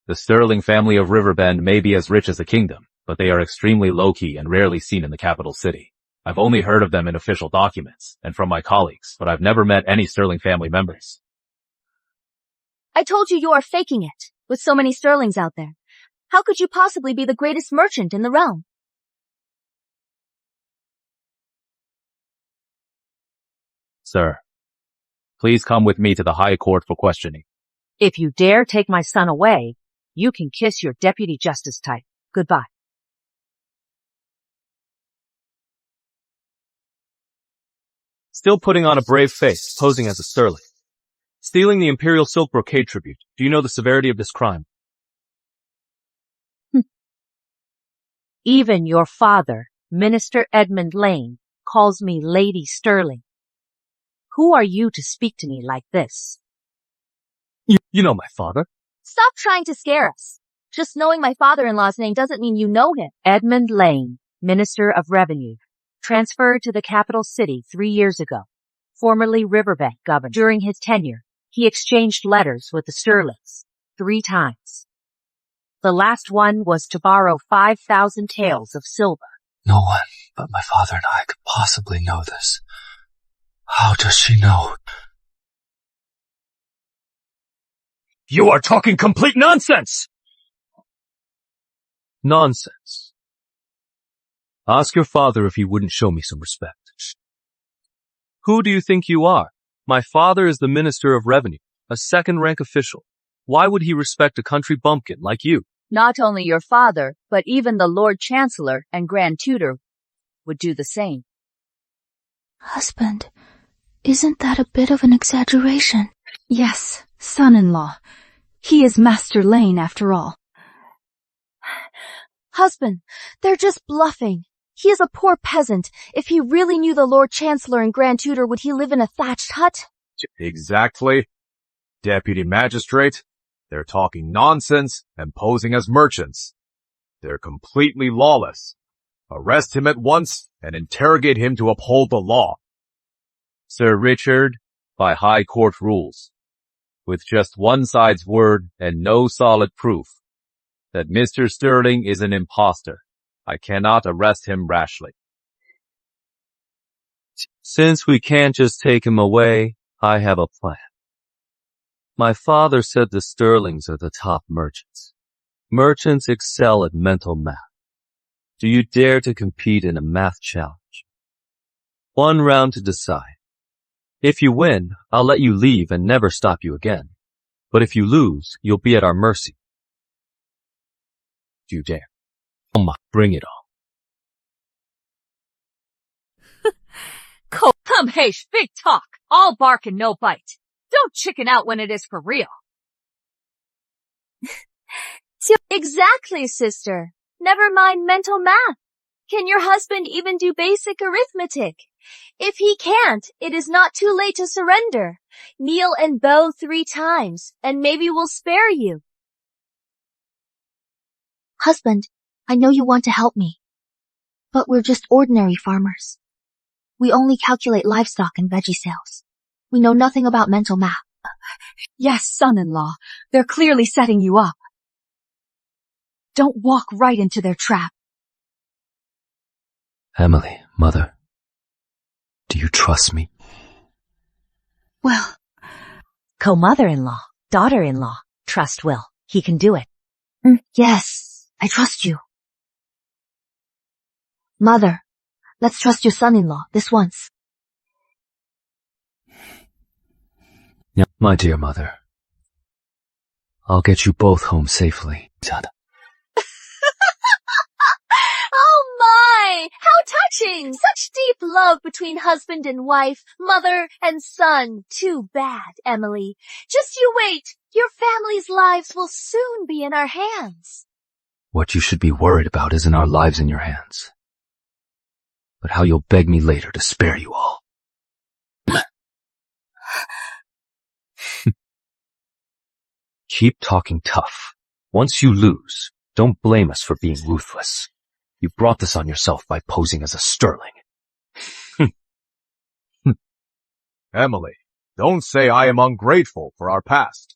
The Sterling family of Riverbend may be as rich as a kingdom, but they are extremely low-key and rarely seen in the capital city. I've only heard of them in official documents and from my colleagues, but I've never met any Sterling family members.
I told you are faking it, with so many Sterlings out there. How could you possibly be the greatest merchant in the realm?
Sir, please come with me to the High Court for questioning.
If you dare take my son away, you can kiss your deputy justice type. Goodbye.
Still putting on a brave face, posing as a Sterling. Stealing the Imperial Silk Brocade tribute. Do you know the severity of this crime?
Even your father, Minister Edmund Lane, calls me Lady Sterling. Who are you to speak to me like this?
You know my father.
Stop trying to scare us. Just knowing my father-in-law's name doesn't mean you know him.
Edmund Lane, Minister of Revenue, transferred to the capital city 3 years ago. Formerly Riverbend governor. During his tenure, he exchanged letters with the Sterlings 3 times. The last one was to borrow 5,000 taels of silver.
No one but my father and I could possibly know this. How does she know?
You are talking complete nonsense! Nonsense. Ask your father if he wouldn't show me some respect. Who do you think you are? My father is the Minister of Revenue, a second-rank official. Why would he respect a country bumpkin like you?
Not only your father, but even the Lord Chancellor and Grand Tutor would do the same.
Husband, isn't that a bit of an exaggeration?
Yes, son-in-law. He is Master Lane after all.
Husband, they're just bluffing. He is a poor peasant. If he really knew the Lord Chancellor and Grand Tutor, would he live in a thatched hut?
Exactly. Deputy Magistrate, they're talking nonsense and posing as merchants. They're completely lawless. Arrest him at once and interrogate him to uphold the law.
Sir Richard, by High Court rules, with just one side's word and no solid proof, that Mr. Sterling is an impostor, I cannot arrest him rashly. Since we can't just take him away, I have a plan. My father said the Sterlings are the top merchants. Merchants excel at mental math. Do you dare to compete in a math challenge? 1 round to decide. If you win, I'll let you leave and never stop you again. But if you lose, you'll be at our mercy. Do you dare? Come on, bring it on.
Come, Heish, big talk. All bark and no bite. Don't chicken out when it is for real.
Exactly, sister. Never mind mental math. Can your husband even do basic arithmetic? If he can't, it is not too late to surrender. Kneel and bow 3 times, and maybe we'll spare you.
Husband, I know you want to help me, but we're just ordinary farmers. We only calculate livestock and veggie sales. We know nothing about mental math.
Yes, son-in-law. They're clearly setting you up. Don't walk right into their trap.
Emily, mother, do you trust me?
Well, co-mother-in-law, daughter-in-law, trust Will. He can do it.
Yes, I trust you. Mother, let's trust your son-in-law this once.
My dear mother, I'll get you both home safely.
Oh my! How touching! Such deep love between husband and wife, mother and son. Too bad, Emily. Just you wait. Your family's lives will soon be in our hands.
What you should be worried about isn't our lives in your hands, but how you'll beg me later to spare you all. Keep talking tough. Once you lose, don't blame us for being ruthless. You brought this on yourself by posing as a Sterling.
Emily, don't say I am ungrateful for our past.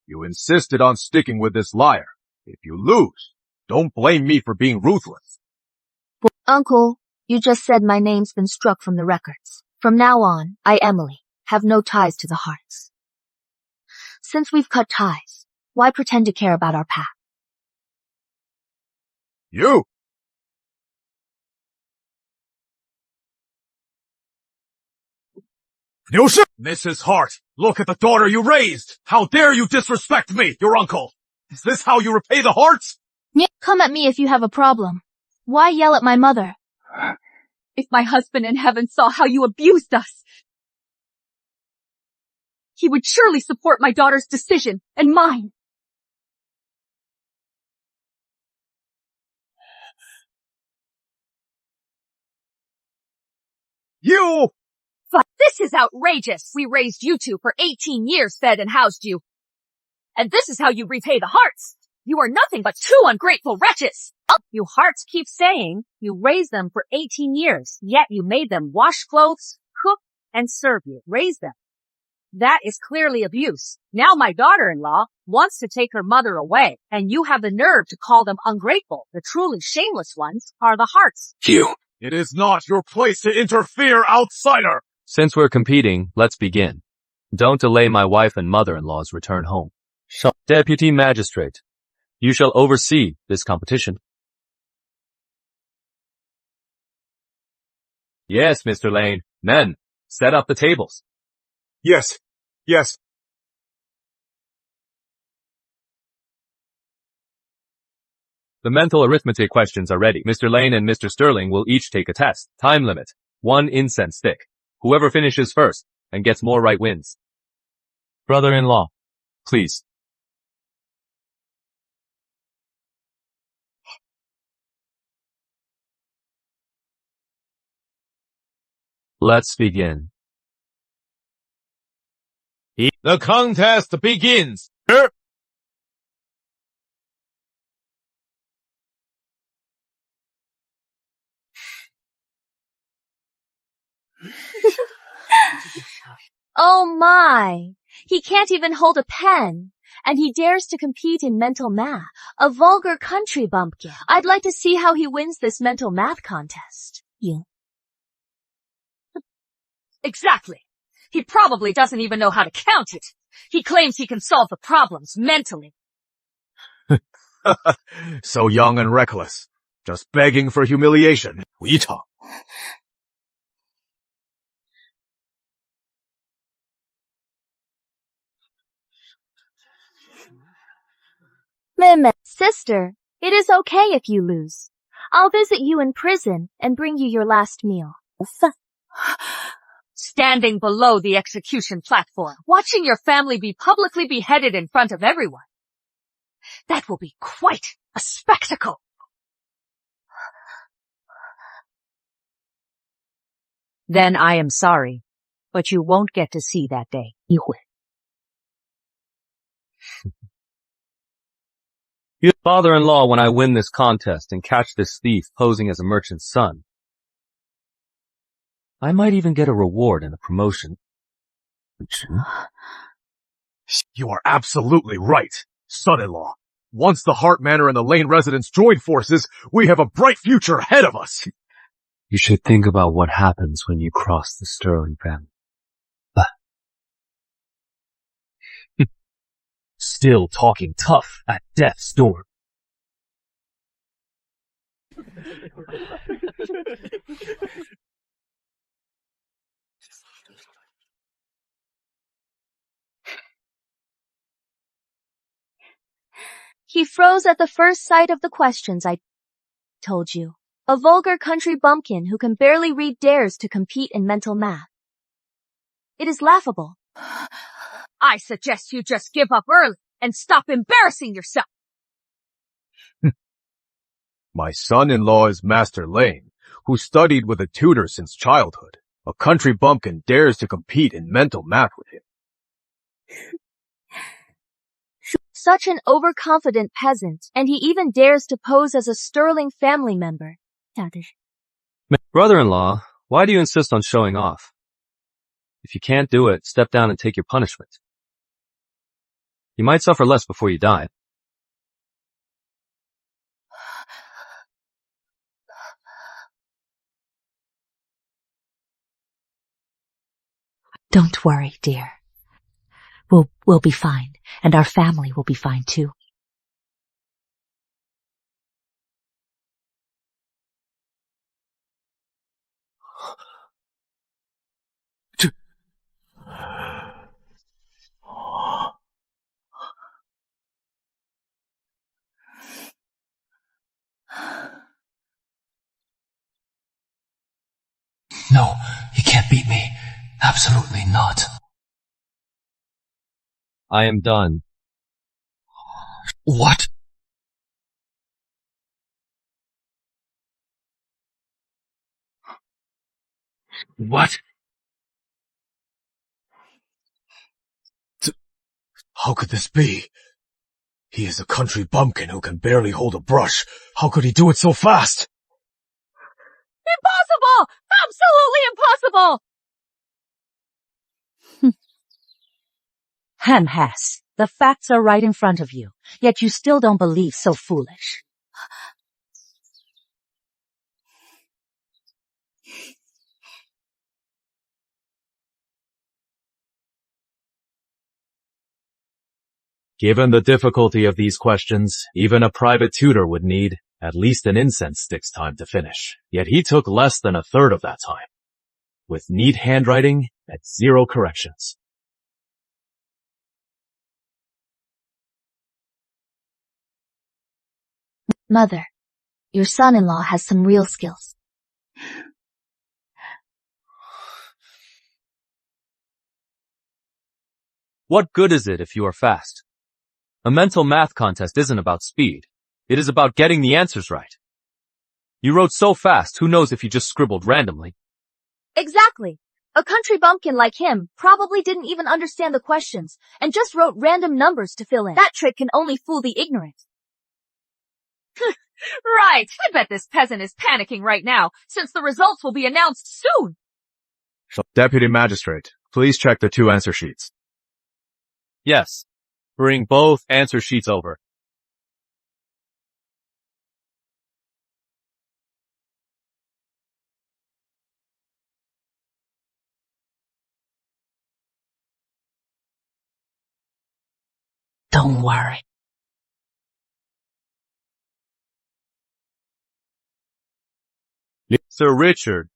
You insisted on sticking with this liar. If you lose, don't blame me for being ruthless.
Uncle, you just said my name's been struck from the records. From now on, I, Emily, have no ties to the hearts. Since we've cut ties, why pretend to care about our past?
You! Mrs. Hart, look at the daughter you raised! How dare you disrespect me, your uncle! Is this how you repay the Harts?
Come at me if you have a problem. Why yell at my mother?
If my husband in heaven saw how you abused us, he would surely support my daughter's decision and mine.
You!
But this is outrageous. We raised you two for 18 years, fed and housed you. And this is how you repay the Harts. You are nothing but 2 ungrateful wretches. You Harts keep saying you raised them for 18 years, yet you made them wash clothes, cook, and serve you. Raise them. That is clearly abuse. Now my daughter-in-law wants to take her mother away, and you have the nerve to call them ungrateful. The truly shameless ones are the Harts.
You!
It is not your place to interfere, outsider!
Since we're competing, let's begin. Don't delay my wife and mother-in-law's return home. Deputy Magistrate, you shall oversee this competition. Yes, Mr. Lane. Men, set up the tables.
Yes, yes.
The mental arithmetic questions are ready. Mr. Lane and Mr. Sterling will each take a test. Time limit. 1 incense stick. Whoever finishes first and gets more right wins. Brother-in-law, please. Let's begin.
The contest begins.
Oh my! He can't even hold a pen. And he dares to compete in mental math. A vulgar country bumpkin. I'd like to see how he wins this mental math contest. You.
Exactly. He probably doesn't even know how to count it. He claims he can solve the problems mentally.
So young and reckless. Just begging for humiliation. 一场.
Sister, it is okay if you lose. I'll visit you in prison and bring you your last meal.
Standing below the execution platform, watching your family be publicly beheaded in front of everyone. That will be quite a spectacle. Then I am sorry, but you won't get to see that day. 一会.
You father-in-law when I win this contest and catch this thief posing as a merchant's son. I might even get a reward and a promotion.
You are absolutely right, son-in-law. Once the Hart Manor and the Lane residents join forces, we have a bright future ahead of us.
You should think about what happens when you cross the Sterling family.
Still talking tough at death's door.
He froze at the first sight of the questions I told you. A vulgar country bumpkin who can barely read dares to compete in mental math. It is laughable.
I suggest you just give up early and stop embarrassing yourself.
My son-in-law is Master Lane, who studied with a tutor since childhood. A country bumpkin dares to compete in mental math with him.
Such an overconfident peasant, and he even dares to pose as a Sterling family member.
Brother-in-law, why do you insist on showing off? If you can't do it, step down and take your punishment. You might suffer less before you die.
Don't worry, dear. We'll be fine, and our family will be fine too.
No, he can't beat me. Absolutely not.
I am done.
What? What?
How could this be? He is a country bumpkin who can barely hold a brush. How could he do it so fast?
Impossible! Absolutely impossible!
Ham-Hass, the facts are right in front of you, yet you still don't believe so foolish.
Given the difficulty of these questions, even a private tutor would need at least an incense stick's time to finish. Yet he took less than a third of that time, with neat handwriting and 0 corrections.
Mother, your son-in-law has some real skills.
What good is it if you are fast? A mental math contest isn't about speed. It is about getting the answers right. You wrote so fast, who knows if you just scribbled randomly.
Exactly. A country bumpkin like him probably didn't even understand the questions and just wrote random numbers to fill in. That trick can only fool the ignorant.
Right. I bet this peasant is panicking right now, since the results will be announced soon.
Deputy Magistrate, please check the 2 answer sheets.
Yes. Bring both answer sheets over.
Don't worry.
Sir Richard,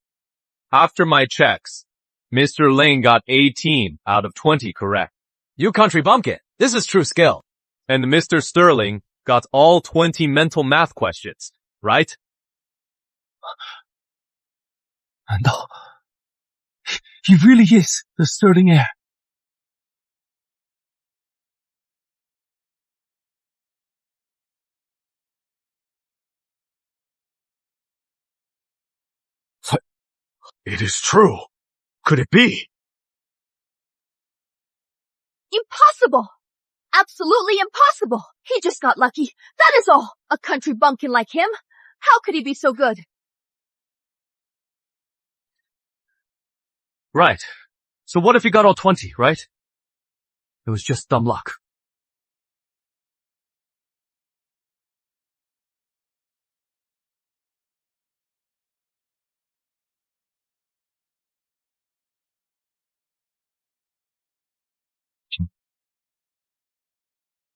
after my checks, Mr. Lane got 18 out of 20 correct.
You country bumpkin. This is true skill.
And Mr. Sterling got all 20 mental math questions, right?
No. He really is the Sterling heir.
It is true. Could it be?
Impossible! Absolutely impossible! He just got lucky. That is all. A country bumpkin like him? How could he be so good?
Right. So what if he got all 20, right? It was just dumb luck.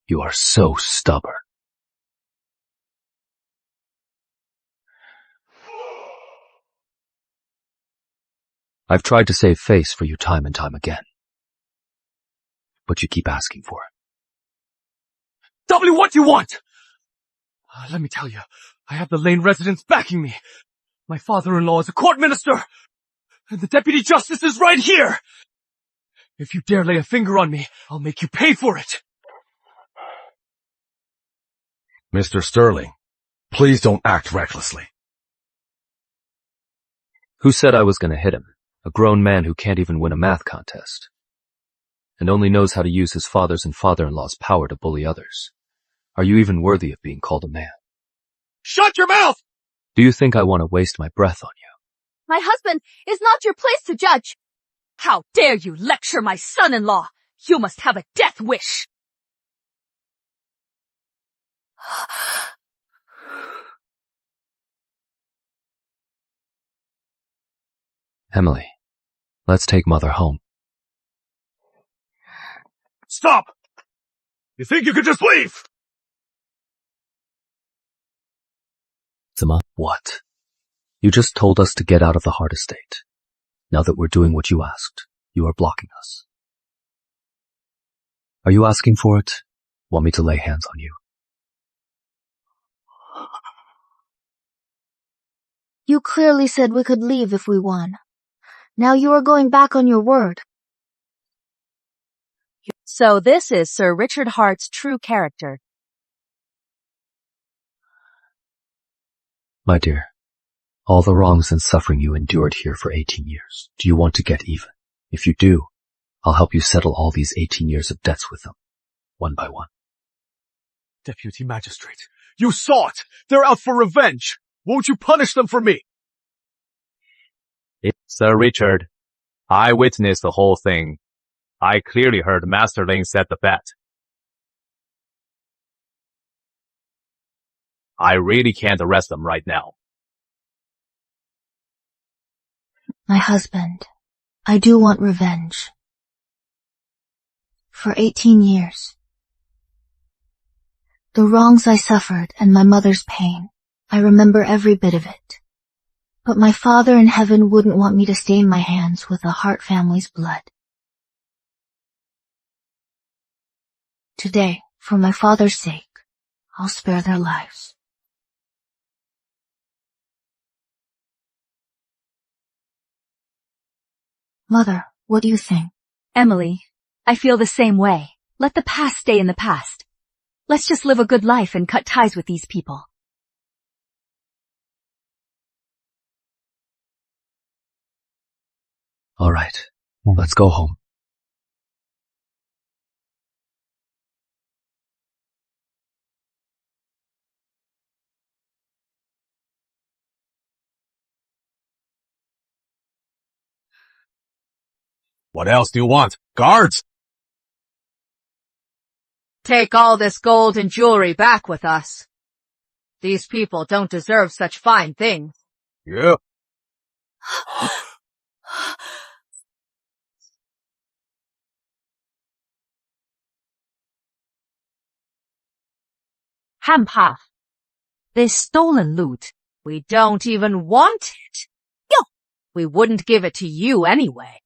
You are so stubborn. I've tried to save face for you time and time again. But you keep asking for it.
Tell me what you want! Let me tell you, I have the Lane residents backing me. My father-in-law is a court minister, and the deputy justice is right here. If you dare lay a finger on me, I'll make you pay for it.
Mr. Sterling, please don't act recklessly.
Who said I was going to hit him? A grown man who can't even win a math contest. And only knows how to use his father's and father-in-law's power to bully others. Are you even worthy of being called a man?
Shut your mouth!
Do you think I want to waste my breath on you?
My husband is not your place to judge.
How dare you lecture my son-in-law? You must have a death wish.
Emily, let's take Mother home.
Stop! You think you could just leave?
Zima, what? You just told us to get out of the heart estate. Now that we're doing what you asked, you are blocking us. Are you asking for it? Want me to lay hands on you?
You clearly said we could leave if we won. Now you are going back on your word.
So this is Sir Richard Hart's true character.
My dear, all the wrongs and suffering you endured here for 18 years, do you want to get even? If you do, I'll help you settle all these 18 years of debts with them, one by one.
Deputy Magistrate, you saw it! They're out for revenge! Won't you punish them for me?
Sir Richard, I witnessed the whole thing. I clearly heard Master Lane set the bet. I really can't arrest them right now.
My husband, I do want revenge. For 18 years. The wrongs I suffered and my mother's pain, I remember every bit of it. But my Father in heaven wouldn't want me to stain my hands with the Hart family's blood. Today, for my father's sake, I'll spare their lives.
Mother, what do you think?
Emily, I feel the same way. Let the past stay in the past. Let's just live a good life and cut ties with these people.
All right, let's go home.
What else do you want? Guards!
Take all this gold and jewelry back with us. These people don't deserve such fine things.
Yeah.
PeachPuff. This stolen loot.
We don't even want it. Yo! We wouldn't give it to you anyway.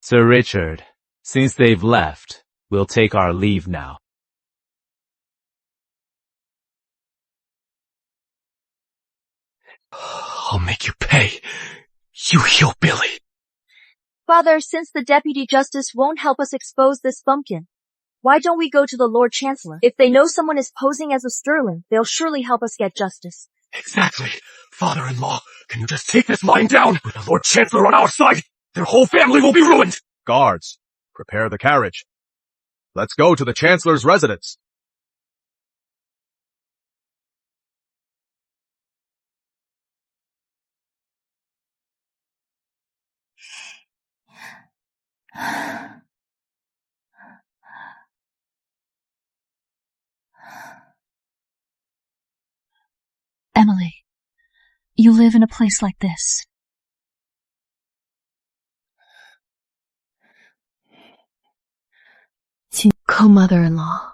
Sir Richard, since they've left, we'll take our leave now.
I'll make you pay. You hillbilly.
Father, since the Deputy Justice won't help us expose this bumpkin, why don't we go to the Lord Chancellor? If they know someone is posing as a Sterling, they'll surely help us get justice.
Exactly. Father-in-law, can you just take this lying down? With the Lord Chancellor on our side, their whole family will be ruined.
Guards, prepare the carriage. Let's go to the Chancellor's residence.
Emily, you live in a place like this.
Co-mother-in-law.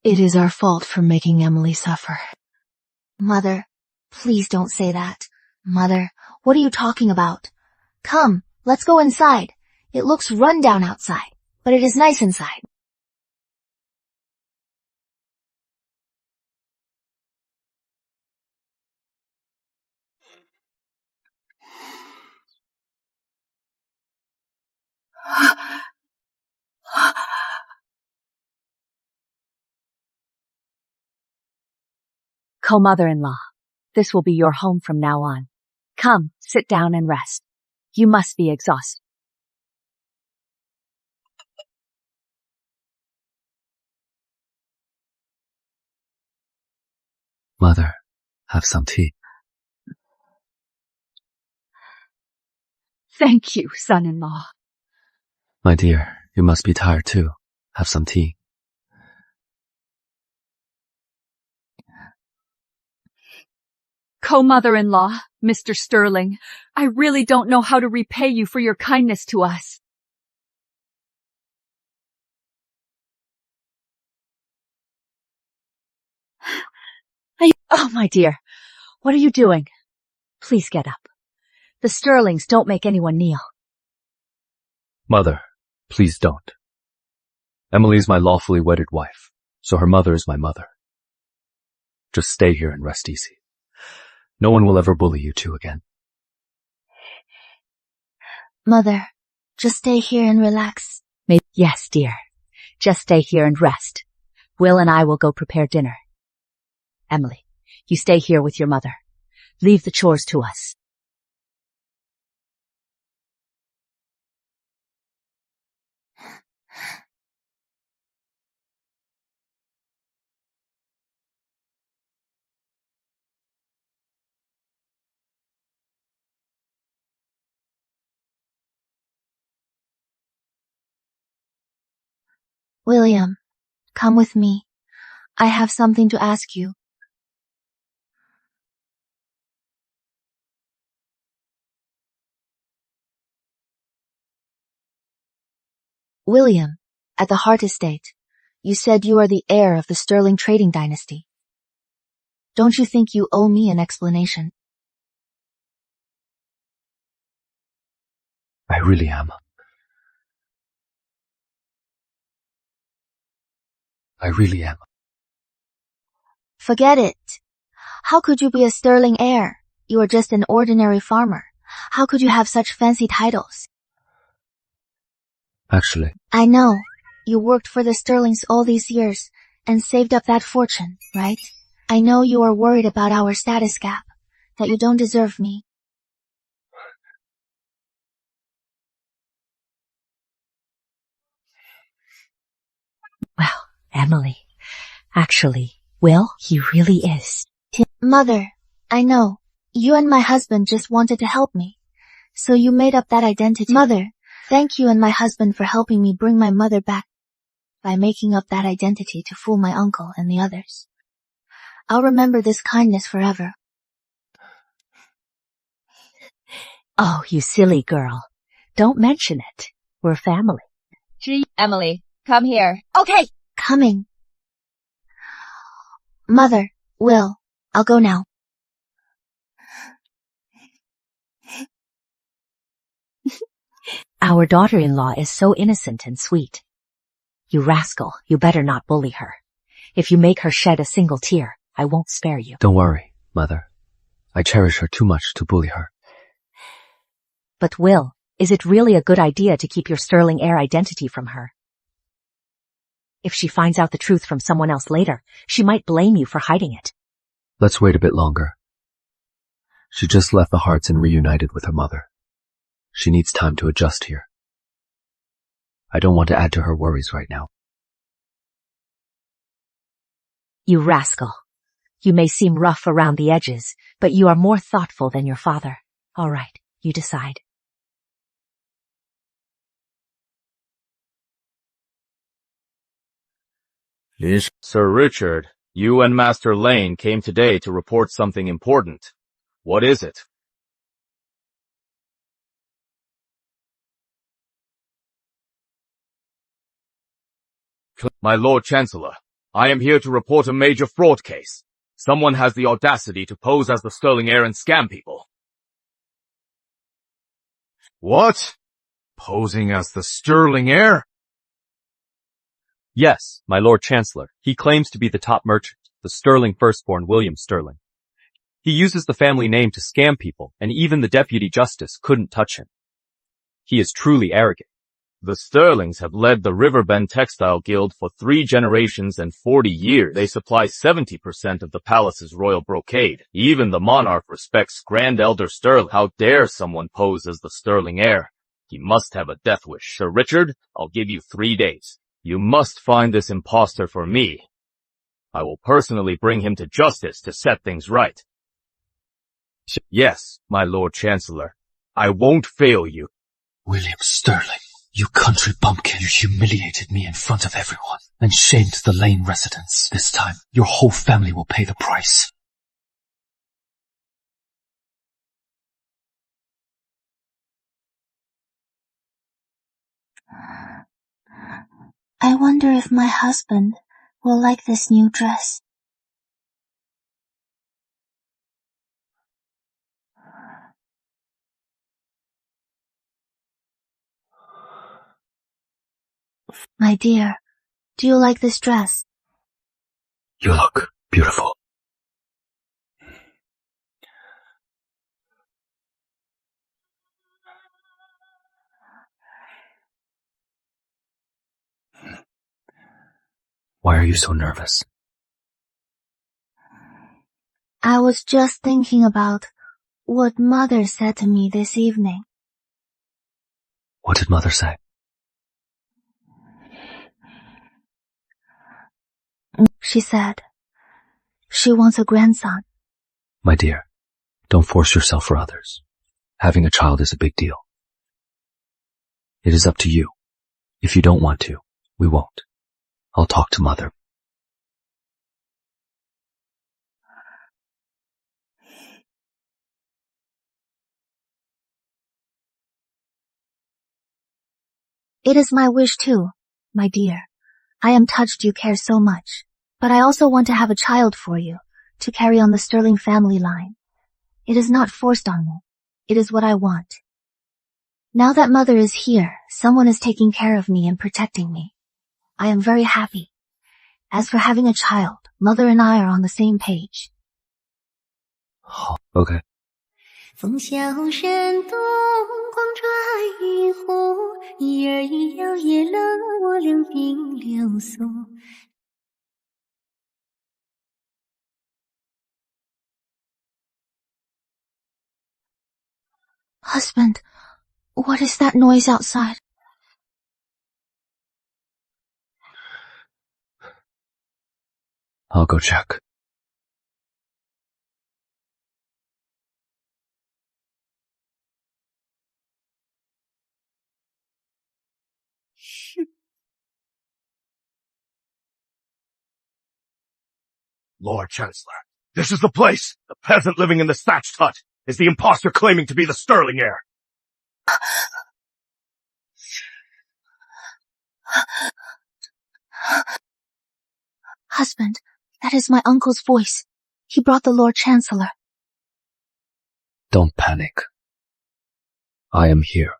It is our fault for making Emily suffer.
Mother, please don't say that. Mother, what are you talking about?
Come, let's go inside. It looks run down outside, but it is nice inside.
Co-mother-in-law, this will be your home from now on. Come, sit down and rest. You must be exhausted.
Mother, have some tea.
Thank you, son-in-law.
My dear, you must be tired too. Have some tea.
Co-mother-in-law, Mr. Sterling, I really don't know how to repay you for your kindness to us. Oh, my dear, what are you doing? Please get up. The Sterlings don't make anyone kneel.
Mother, please don't. Emily is my lawfully wedded wife, so her mother is my mother. Just stay here and rest easy. No one will ever bully you two again.
Mother, just stay here and relax.
Yes, dear. Just stay here and rest. Will and I will go prepare dinner. Emily, you stay here with your mother. Leave the chores to us.
William, come with me. I have something to ask you. William, at the Hart Estate, you said you are the heir of the Sterling trading dynasty. Don't you think you owe me an explanation?
I really am. I really am.
Forget it. How could you be a sterling heir? You are just an ordinary farmer. How could you have such fancy titles?
Actually,
I know. You worked for the Sterlings all these years and saved up that fortune, right? I know you are worried about our status gap, that you don't deserve me.
Well, Emily, actually, Will, he really is.
Mother, I know. You and my husband just wanted to help me. So you made up that identity. Mother, thank you and my husband for helping me bring my mother back by making up that identity to fool my uncle and the others. I'll remember this kindness forever.
Oh, you silly girl. Don't mention it. We're family.
Gee, Emily, come here.
Okay.
Coming. Mother, Will, I'll go now.
Our daughter-in-law is so innocent and sweet. You rascal, you better not bully her. If you make her shed a single tear, I won't spare you.
don't worry, Mother. I cherish her too much to bully her.
But Will, is it really a good idea to keep your sterling heir identity from her? If she finds out the truth from someone else later, she might blame you for hiding it.
Let's wait a bit longer. She just left the Hearts and reunited with her mother. She needs time to adjust here. I don't want to add to her worries right now.
You rascal. You may seem rough around the edges, but you are more thoughtful than your father. All right, you decide.
Sir Richard, you and Master Lane came today to report something important. What is it? My Lord Chancellor, I am here to report a major fraud case. Someone has the audacity to pose as the sterling heir and scam people. What? Posing as the sterling heir?
Yes, my Lord Chancellor. He claims to be the top merchant, the sterling firstborn William Sterling. He uses the family name to scam people, and even the deputy justice couldn't touch him. He is truly arrogant.
The Sterlings have led the Riverbend Textile Guild for 3 generations and 40 years. They supply 70% of the palace's royal brocade. Even the monarch respects Grand Elder Sterling. How dare someone pose as the sterling heir? He must have a death wish. Sir Richard, I'll give you 3 days. You must find this impostor for me. I will personally bring him to justice to set things right. Yes, my Lord Chancellor. I won't fail you.
William Sterling, you country bumpkin, you humiliated me in front of everyone and shamed the Lane residents. This time, your whole family will pay the price.
I wonder if my husband will like this new dress.
My dear, do you like this dress?
You look beautiful.
Why are you so nervous?
I was just thinking about what Mother said to me this evening.
What did Mother say?
She said she wants a grandson.
My dear, don't force yourself for others. Having a child is a big deal. It is up to you. If you don't want to, we won't. I'll talk to Mother.
It is my wish too, my dear. I am touched you care so much, but I also want to have a child for you, to carry on the Sterling family line. It is not forced on me. It is what I want. Now that Mother is here, someone is taking care of me and protecting me. I am very happy. As for having a child, Mother and I are on the same page.
Okay.
风萧山东，光传一户，一儿一摇曳了我两鬓流苏。
Husband, what is that noise outside?
I'll go check.
Lord Chancellor, this is the place! The peasant living in the thatched hut is the imposter claiming to be the Sterling heir.
Husband, that is my uncle's voice. He brought the Lord Chancellor.
Don't panic. I am here.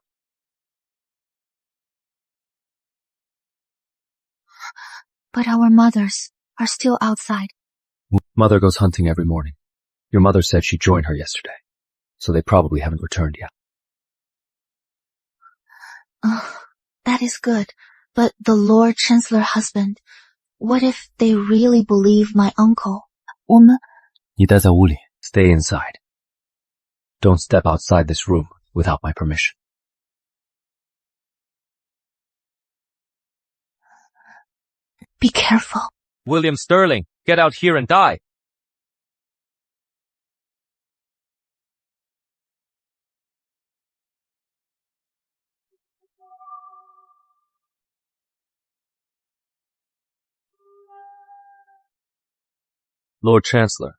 But our mothers are still outside.
Mother goes hunting every morning. Your mother said she joined her yesterday, so they probably haven't returned yet.
That is good. But the Lord Chancellor husband, what if they really believe my uncle? 我们
你待在屋里. Stay inside. Don't step outside this room without my permission.
Be careful.
William Sterling, get out here and die. Lord Chancellor,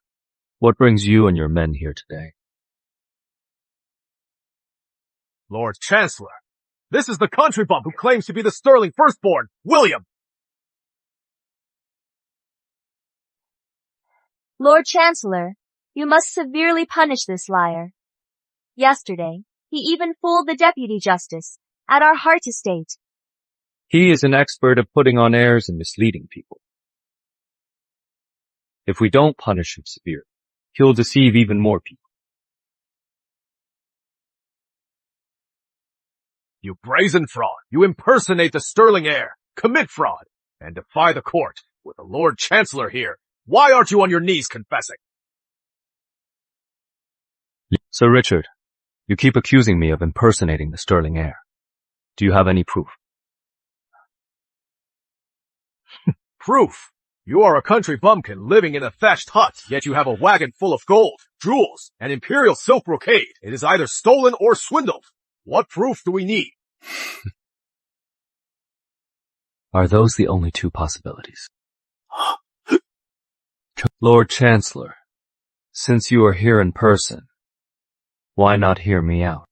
what brings you and your men here today?
Lord Chancellor, this is the country bump who claims to be the Sterling firstborn, William!
Lord Chancellor, you must severely punish this liar. Yesterday, he even fooled the Deputy Justice at our Hart estate.
He is an expert of putting on airs and misleading people. If we don't punish him severely, he'll deceive even more people.
You brazen fraud! You impersonate the Sterling heir, commit fraud, and defy the court with the Lord Chancellor here. Why aren't you on your knees confessing?
Sir Richard, you keep accusing me of impersonating the Sterling heir. Do you have any proof?
Proof? You are a country bumpkin living in a thatched hut, yet you have a wagon full of gold, jewels, and imperial silk brocade. It is either stolen or swindled. What proof do we need?
Are those the only two possibilities?
Lord Chancellor, since you are here in person, why not hear me out?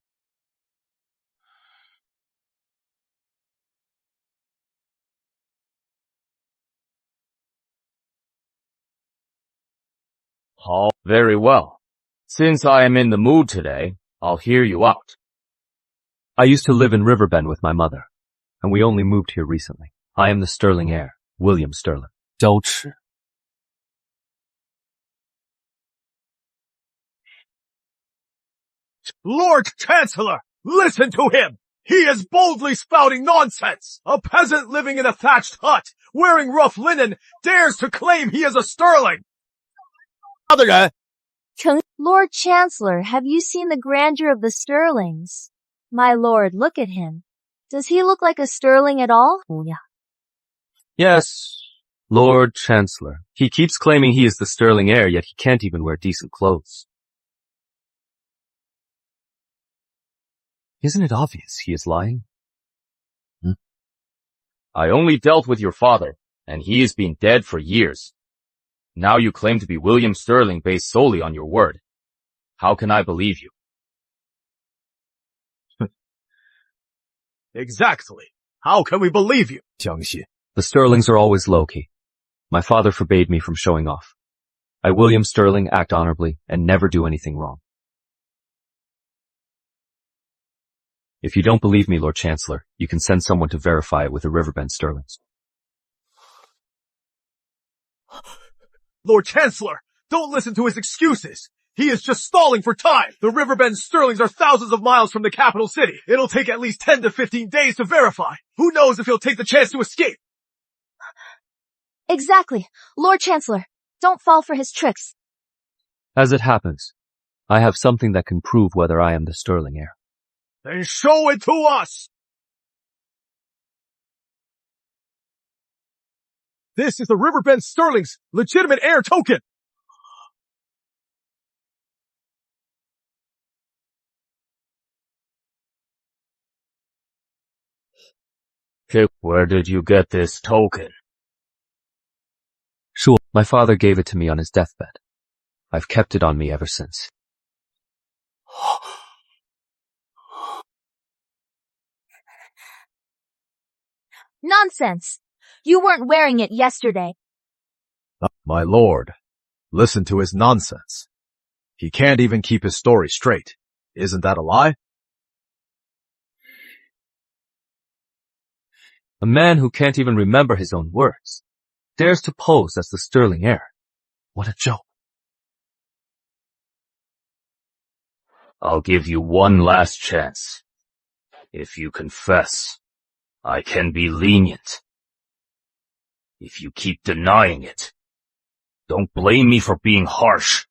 Oh, very well. Since I am in the mood today, I'll hear you out.
I used to live in Riverbend with my mother, and we only moved here recently. I am the Sterling heir, William Sterling.
周迟.
Lord Chancellor, listen to him! He is boldly spouting nonsense! A peasant living in a thatched hut, wearing rough linen, dares to claim he is a Sterling!
Lord Chancellor, have you seen the grandeur of the Sterlings? My lord, look at him. Does he look like a Sterling at all?
Yes, Lord Chancellor. He keeps claiming he is the Sterling heir, yet he can't even wear decent clothes.
Isn't it obvious he is lying?
I only dealt with your father, and he has been dead for years. Now you claim to be William Sterling based solely on your word. How can I believe you?
Exactly. How can we believe you?
The Sterlings are always low-key. My father forbade me from showing off. I, William Sterling, act honorably and never do anything wrong. If you don't believe me, Lord Chancellor, you can send someone to verify it with the Riverbend Sterlings.
Lord Chancellor, don't listen to his excuses. He is just stalling for time. The Riverbend Sterlings are thousands of miles from the capital city. It'll take at least 10 to 15 days to verify. Who knows if he'll take the chance to escape?
Exactly. Lord Chancellor, don't fall for his tricks.
As it happens, I have something that can prove whether I am the Sterling heir.
Then show it to us! This is the Riverbend Sterling's legitimate heir token!
Where did you get this token?
Sure, my father gave it to me on his deathbed. I've kept it on me ever since.
Nonsense! You weren't wearing it yesterday.
My lord, listen to his nonsense. He can't even keep his story straight. Isn't that a lie?
A man who can't even remember his own words dares to pose as the Sterling heir. What a joke.
I'll give you one last chance. If you confess, I can be lenient. If you keep denying it, don't blame me for being harsh.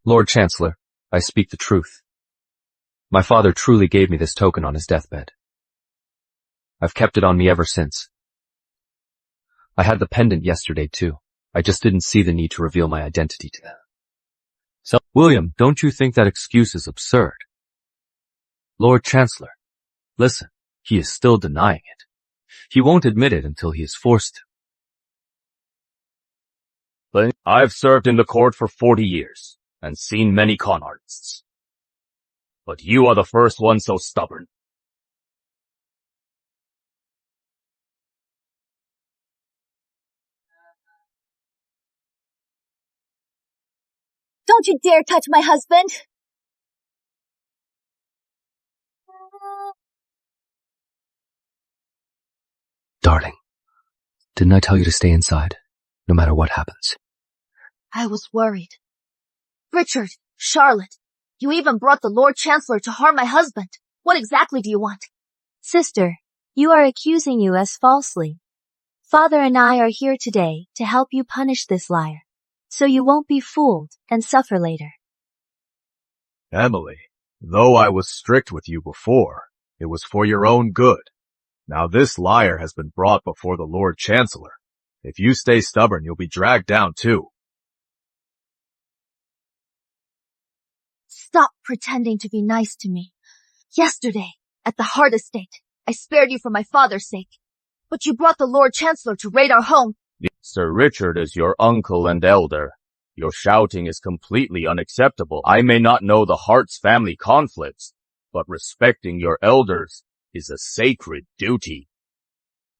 Lord Chancellor, I speak the truth. My father truly gave me this token on his deathbed. I've kept it on me ever since. I had the pendant yesterday too. I just didn't see the need to reveal my identity to them. So, William, don't you think that excuse is absurd? Lord Chancellor, listen, he is still denying it. He won't admit it until he is forced to.
I've served in the court for 40 years and seen many con artists. But you are the first one so stubborn.
Don't you dare touch my husband!
Darling, didn't I tell you to stay inside, no matter what happens?
I was worried. Richard, Charlotte, you even brought the Lord Chancellor to harm my husband. What exactly do you want? Sister, you are accusing you as falsely. Father and I are here today to help you punish this liar, so you won't be fooled and suffer later.
Emily, though I was strict with you before, it was for your own good. Now this liar has been brought before the Lord Chancellor. If you stay stubborn, you'll be dragged down too.
Stop pretending to be nice to me. Yesterday, at the Hart Estate, I spared you for my father's sake. But you brought the Lord Chancellor to raid our home.
Sir Richard is your uncle and elder. Your shouting is completely unacceptable. I may not know the Hart's family conflicts, but respecting your elders is a sacred duty.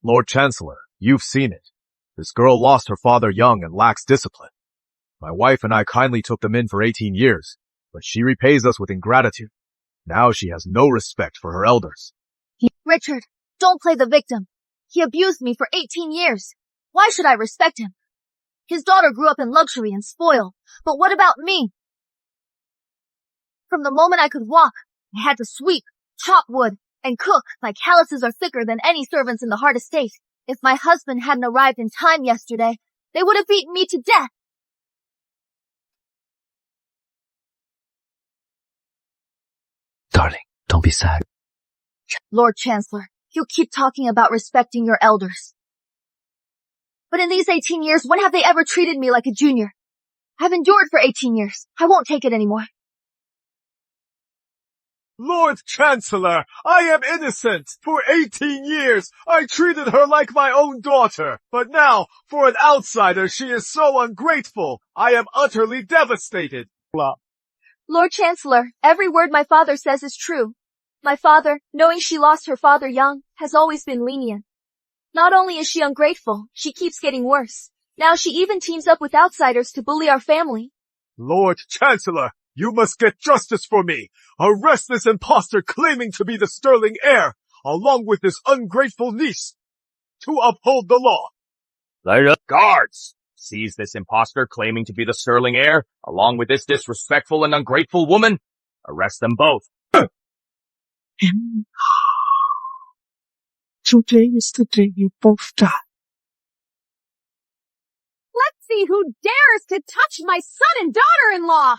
Lord Chancellor, you've seen it. This girl lost her father young and lacks discipline. My wife and I kindly took them in for 18 years, but she repays us with ingratitude. Now she has no respect for her elders.
Richard, don't play the victim. He abused me for 18 years. Why should I respect him? His daughter grew up in luxury and spoiled, but what about me? From the moment I could walk, I had to sweep, chop wood, and cook. My calluses are thicker than any servants in the Hart Estate. If my husband hadn't arrived in time yesterday, they would have beaten me to death.
Darling, don't be sad.
Lord Chancellor, you keep talking about respecting your elders. But in these 18 years, when have they ever treated me like a junior? I've endured for 18 years. I won't take it anymore.
Lord Chancellor, I am innocent. For 18 years, I treated her like my own daughter. But now, for an outsider, she is so ungrateful. I am utterly devastated.
Lord Chancellor, every word my father says is true. My father, knowing she lost her father young, has always been lenient. Not only is she ungrateful, she keeps getting worse. Now she even teams up with outsiders to bully our family.
Lord Chancellor, you must get justice for me. Arrest this impostor claiming to be the Sterling heir, along with this ungrateful niece, to uphold the law.
Guards,
Seize this imposter claiming to be the Sterling heir, along with this disrespectful and ungrateful woman. Arrest them both.
Today is the day you both die.
Let's see who dares to touch my son and daughter-in-law!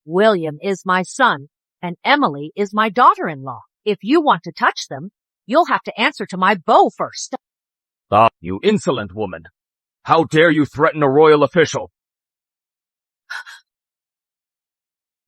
William is my son, and Emily is my daughter-in-law. If you want to touch them, you'll have to answer to my bow first.
Ah, you insolent woman. How dare you threaten a royal official?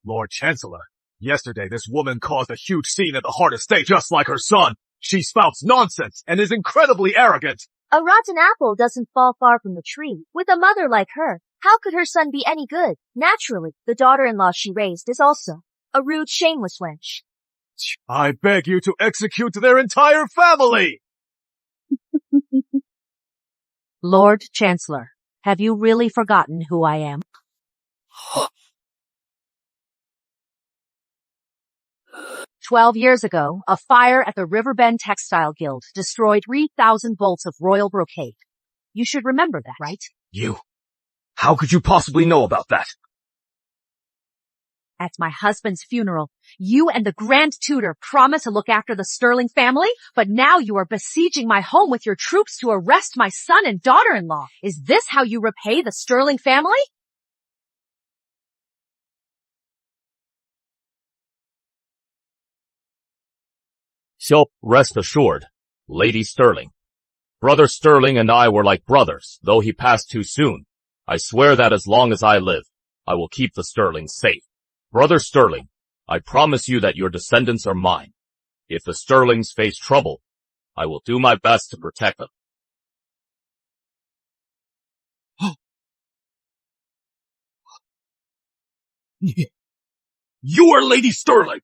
Lord Chancellor, yesterday this woman caused a huge scene at the Hart Estate just like her son. She spouts nonsense and is incredibly arrogant.
A rotten apple doesn't fall far from the tree. With a mother like her, how could her son be any good? Naturally, the daughter-in-law she raised is also a rude, shameless wench.
I beg you to execute their entire family!
Lord Chancellor, have you really forgotten who I am? 12 years ago, a fire at the Riverbend Textile Guild destroyed 3,000 bolts of royal brocade. You should remember that, right?
You? How could you possibly know about that?
At my husband's funeral, you and the Grand Tutor promised to look after the Sterling family, but now you are besieging my home with your troops to arrest my son and daughter-in-law. Is this how you repay the Sterling family?
So, rest assured, Lady Sterling. Brother Sterling and I were like brothers, though he passed too soon. I swear that as long as I live, I will keep the Sterlings safe. Brother Sterling, I promise you that your descendants are mine. If the Sterlings face trouble, I will do my best to protect them. You are Lady Sterling!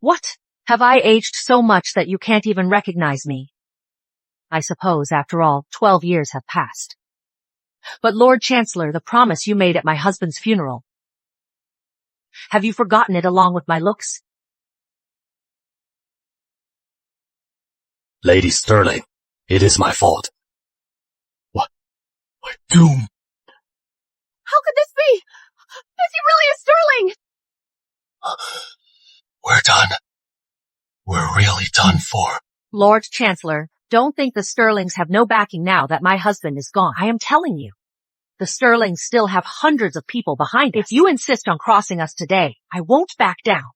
What? Have I aged so much that you can't even recognize me? I suppose, after all, 12 years have passed. But Lord Chancellor, the promise you made at my husband's funeral, have you forgotten it along with my looks?
Lady Sterling, it is my fault. What? My doom.
How could this be? Is he really a Sterling?
We're done. We're really done for.
Lord Chancellor, don't think the Sterlings have no backing now that my husband is gone. I am telling you. The Sterlings still have hundreds of people behind us. If you insist on crossing us today, I won't back down.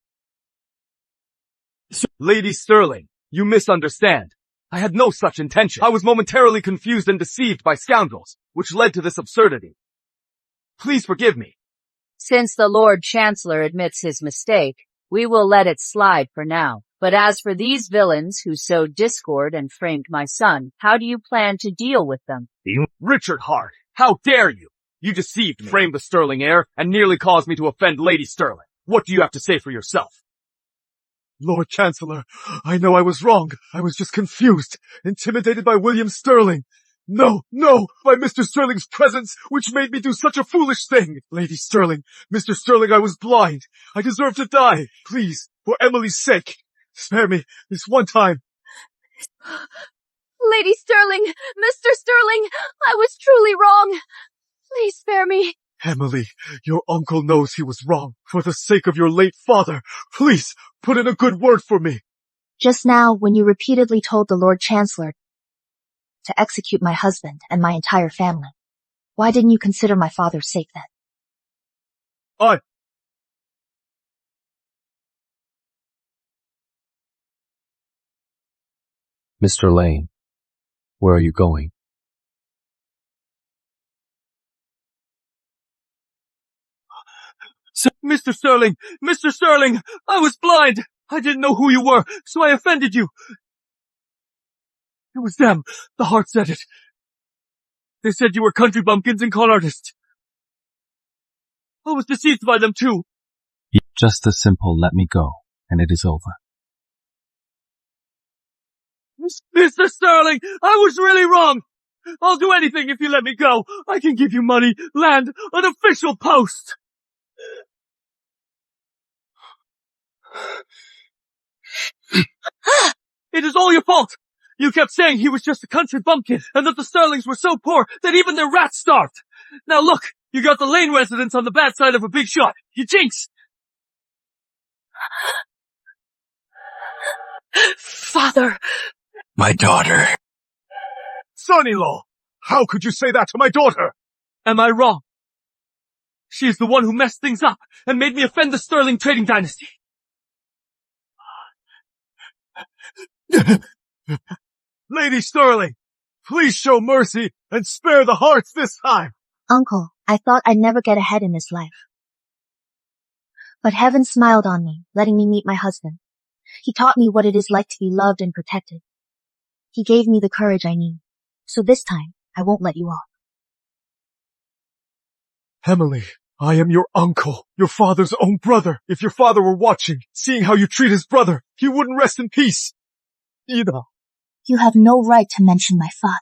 Lady Sterling, you misunderstand. I had no such intention. I was momentarily confused and deceived by scoundrels, which led to this absurdity. Please forgive me.
Since the Lord Chancellor admits his mistake, we will let it slide for now. But as for these villains who sowed discord and framed my son, how do you plan to deal with them?
Richard Hart, how dare you? You deceived me, framed the Sterling heir, and nearly caused me to offend Lady Sterling. What do you have to say for yourself? Lord Chancellor, I know I was wrong. I was just confused, intimidated by William Sterling. No, by Mr. Sterling's presence, which made me do such a foolish thing. Lady Sterling, Mr. Sterling, I was blind. I deserve to die. Please, for Emily's sake, spare me this one time.
Lady Sterling, Mr. Sterling, I was truly wrong. Please spare me.
Emily, your uncle knows he was wrong. For the sake of your late father, please put in a good word for me.
Just now, when you repeatedly told the Lord Chancellor to execute my husband and my entire family, why didn't you consider my father's sake then?
Mr. Lane, where are you going?
Mr. Sterling, I was blind. I didn't know who you were, so I offended you. It was them. The Hart said it. They said you were country bumpkins and con artists. I was deceived by them too.
Just a simple let me go, and it is over.
Mr. Sterling, I was really wrong. I'll do anything if you let me go. I can give you money, land, an official post. It is all your fault. You kept saying he was just a country bumpkin and that the Sterlings were so poor that even their rats starved. Now look, you got the Lane residence on the bad side of a big shot. You jinx!
Father!
My daughter.
Son-in-law, how could you say that to my daughter?
Am I wrong? She is the one who messed things up and made me offend the Sterling trading dynasty.
Lady Sterling, please show mercy and spare the hearts this time.
Uncle, I thought I'd never get ahead in this life. But heaven smiled on me, letting me meet my husband. He taught me what it is like to be loved and protected. He gave me the courage I need. So this time, I won't let you off.
Emily, I am your uncle, your father's own brother. If your father were watching, seeing how you treat his brother, he wouldn't rest in peace. Either.
You have no right to mention my father.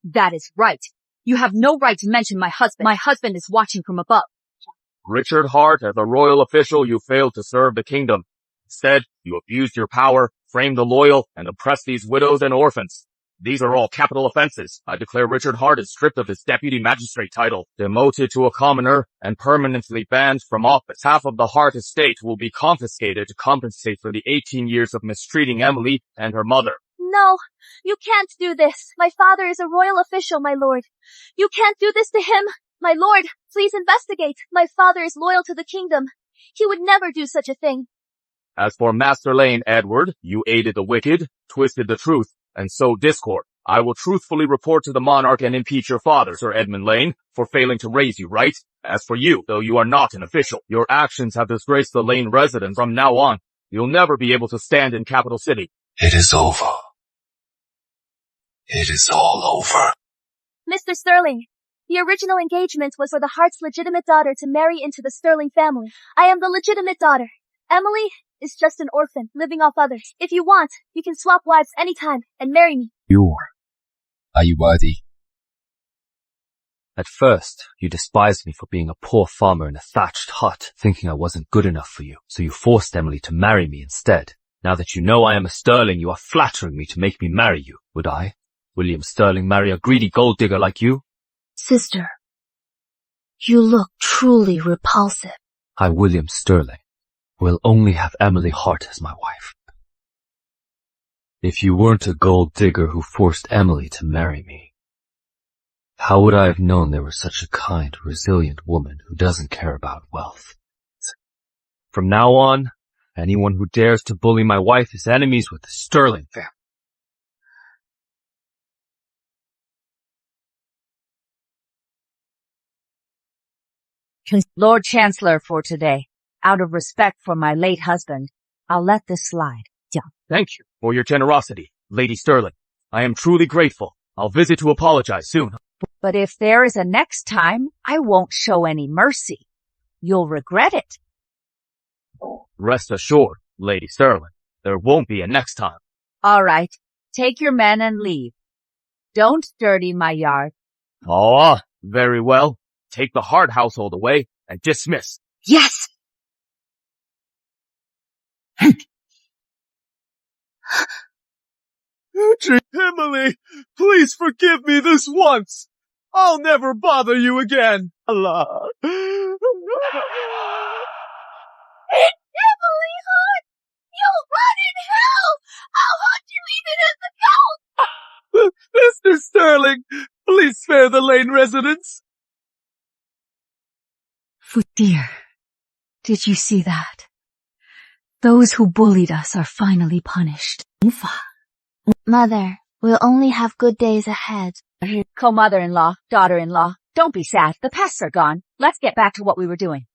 That is right. You have no right to mention my husband. My husband is watching from above.
Richard Hart, as a royal official, you failed to serve the kingdom. Instead, you abused your power, framed the loyal, and oppressed these widows and orphans. These are all capital offenses. I declare Richard Hart is stripped of his deputy magistrate title, demoted to a commoner, and permanently banned from office. Half of the Hart estate will be confiscated to compensate for the 18 years of mistreating Emily and her mother.
No, you can't do this. My father is a royal official, my lord. You can't do this to him. My lord, please investigate. My father is loyal to the kingdom. He would never do such a thing.
As for Master Lane, Edward, you aided the wicked, twisted the truth, and sowed discord. I will truthfully report to the monarch and impeach your father, Sir Edmund Lane, for failing to raise you, right? As for you, though you are not an official, your actions have disgraced the Lane residence. From now on, you'll never be able to stand in Capital City.
It is over. It is all over.
Mr. Sterling, the original engagement was for the Hart's legitimate daughter to marry into the Sterling family. I am the legitimate daughter. Emily is just an orphan, living off others. If you want, you can swap wives anytime and marry me.
Are you worthy? At first, you despised me for being a poor farmer in a thatched hut, thinking I wasn't good enough for you, so you forced Emily to marry me instead. Now that you know I am a Sterling, you are flattering me to make me marry you. Would I, William Sterling, marry a greedy gold digger like you?
Sister, you look truly repulsive.
I, William Sterling, will only have Emily Hart as my wife. If you weren't a gold digger who forced Emily to marry me, how would I have known there was such a kind, resilient woman who doesn't care about wealth? From now on, anyone who dares to bully my wife is enemies with the Sterling family.
Lord Chancellor for today. Out of respect for my late husband, I'll let this slide.
Thank you for your generosity, Lady Sterling. I am truly grateful. I'll visit to apologize soon.
But if there is a next time, I won't show any mercy. You'll regret it.
Rest assured, Lady Sterling, there won't be a next time.
All right, take your men and leave. Don't dirty my yard.
Oh, very well. Take the Hart household away and dismiss.
Yes!
Emily, please forgive me this once. I'll never bother you again. Allah.
Emily Hart! You'll rot in hell! I'll hunt you even as the
Mr. Sterling, please spare the Lane residence.
Dear, did you see that? Those who bullied us are finally punished.
Mother, we'll only have good days ahead.
Co-mother-in-law, daughter-in-law, don't be sad. The pests are gone. Let's get back to what we were doing.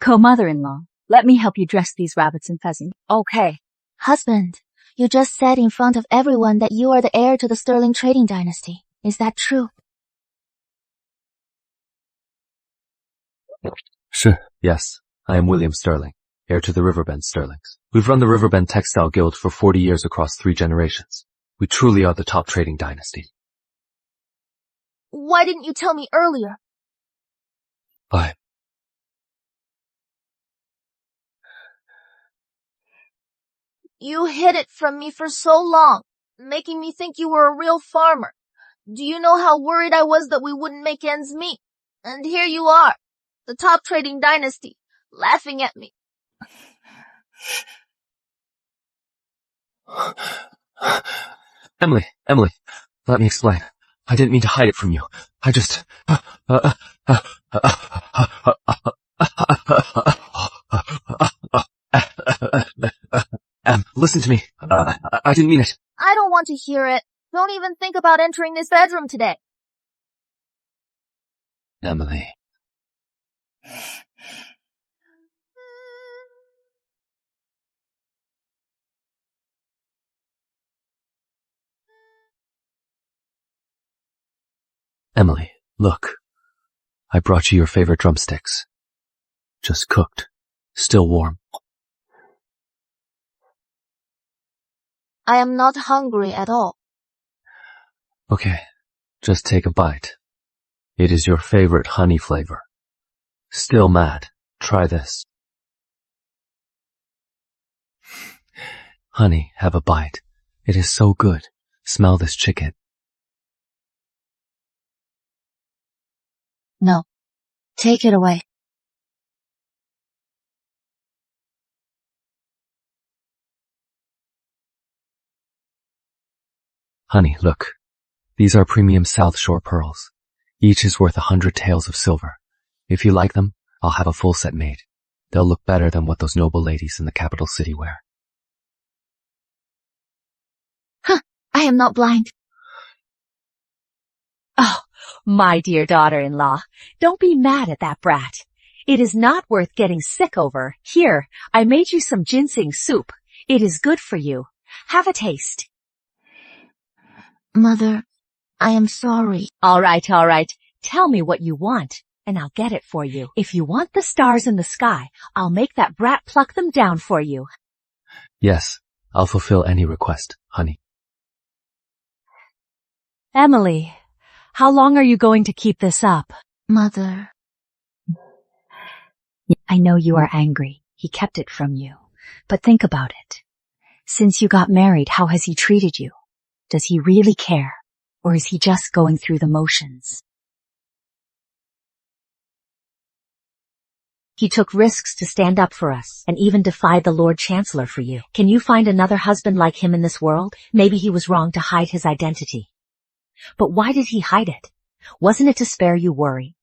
Co-mother-in-law, let me help you dress these rabbits and pheasants.
Okay.
Husband, you just said in front of everyone that you are the heir to the Sterling trading dynasty. Is that true?
Sure. Yes, I am William Sterling, heir to the Riverbend Sterlings. We've run the Riverbend Textile Guild for 40 years across 3 generations. We truly are the top trading dynasty.
Why didn't you tell me earlier?
Bye.
You hid it from me for so long, making me think you were a real farmer. Do you know how worried I was that we wouldn't make ends meet? And here you are, the top trading dynasty, laughing at me.
Emily, let me explain. I didn't mean to hide it from you. I just... listen to me. I didn't mean it.
I don't want to hear it. Don't even think about entering this bedroom today.
Emily.
Emily, look. I brought you your favorite drumsticks. Just cooked. Still warm.
I am not hungry at all.
Okay, just take a bite. It is your favorite honey flavor. Still mad. Try this. Honey, have a bite. It is so good. Smell this chicken.
No. Take it away.
Honey, look. These are premium South Shore pearls. Each is worth 100 taels of silver. If you like them, I'll have a full set made. They'll look better than what those noble ladies in the capital city wear.
I am not blind.
Oh, my dear daughter-in-law, don't be mad at that brat. It is not worth getting sick over. Here, I made you some ginseng soup. It is good for you. Have a taste.
Mother, I am sorry.
All right. Tell me what you want, and I'll get it for you. If you want the stars in the sky, I'll make that brat pluck them down for you.
Yes, I'll fulfill any request, honey.
Emily, how long are you going to keep this up?
Mother.
I know you are angry. He kept it from you. But think about it. Since you got married, how has he treated you? Does he really care? Or is he just going through the motions? He took risks to stand up for us and even defied the Lord Chancellor for you. Can you find another husband like him in this world? Maybe he was wrong to hide his identity. But why did he hide it? Wasn't it to spare you worry?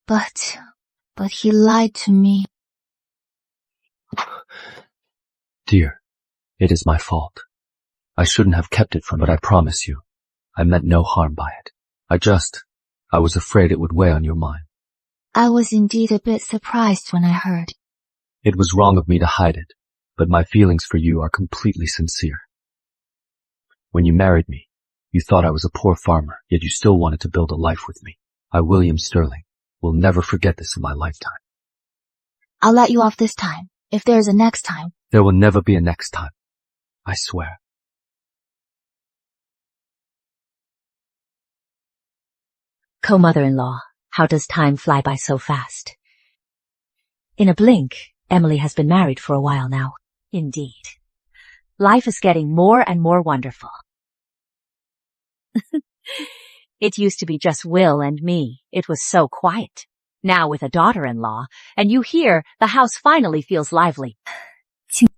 But he lied to me.
Dear, it is my fault. I shouldn't have kept it from, but I promise you, I meant no harm by it. I was afraid it would weigh on your mind.
I was indeed a bit surprised when I heard.
It was wrong of me to hide it, but my feelings for you are completely sincere. When you married me, you thought I was a poor farmer, yet you still wanted to build a life with me. I, William Sterling, will never forget this in my lifetime.
I'll let you off this time. If there is a next time.
There will never be a next time. I swear.
Co-mother-in-law, how does time fly by so fast? In a blink, Emily has been married for a while now. Indeed. Life is getting more and more wonderful. It used to be just Will and me. It was so quiet. Now with a daughter-in-law, and you hear, the house finally feels lively.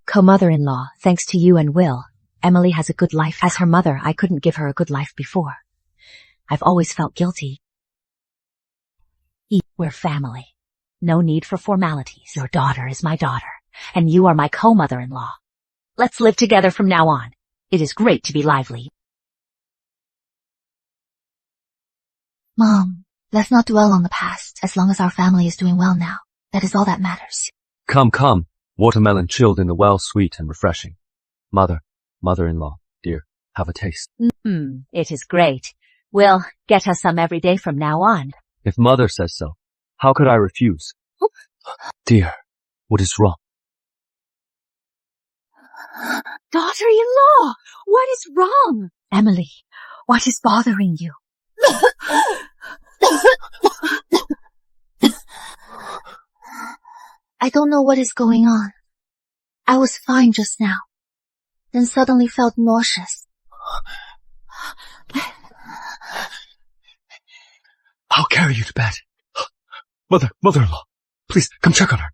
Co-mother-in-law, thanks to you and Will, Emily has a good life. As her mother, I couldn't give her a good life before. I've always felt guilty. We're family. No need for formalities. Your daughter is my daughter, and you are my co-mother-in-law. Let's live together from now on. It is great to be lively.
Mom, let's not dwell on the past. As long as our family is doing well now, that is all that matters.
Come. Watermelon chilled in the well, sweet and refreshing. Mother-in-law, dear, have a taste.
It is great. We'll get us some every day from now on.
If mother says so, how could I refuse? Dear, what is wrong?
Daughter-in-law, what is wrong? Emily, What is bothering you?
I don't know what is going on. I was fine just now, then suddenly felt nauseous.
I'll carry you to bed. Mother-in-law, please come check on her.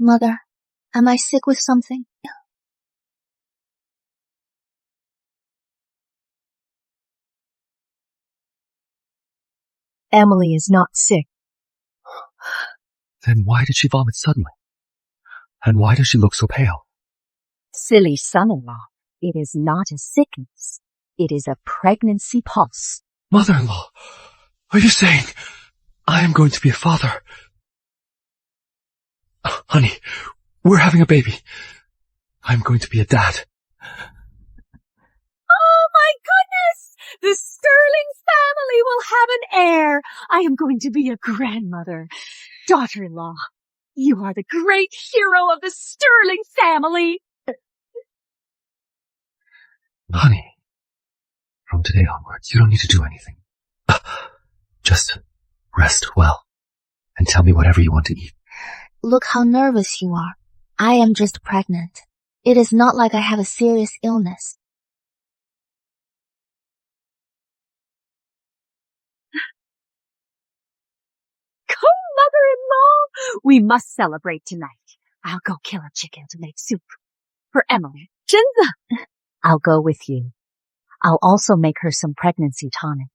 Mother, am I sick with something?
Emily is not sick.
Then why did she vomit suddenly? And why does she look so pale?
Silly son-in-law, it is not a sickness. It is a pregnancy pulse.
Mother-in-law, are you saying I am going to be a father? Honey, we're having a baby. I'm going to be a dad.
Oh my goodness! The Sterling family will have an heir. I am going to be a grandmother. Daughter-in-law, you are the great hero of the Sterling family.
Honey, from today onwards, you don't need to do anything. Just rest well and tell me whatever you want to eat.
Look how nervous you are. I am just pregnant. It is not like I have a serious illness.
Come, mother-in-law. We must celebrate tonight. I'll go kill a chicken to make soup. For Emily. Jinza.
I'll go with you. I'll also make her some pregnancy tonic.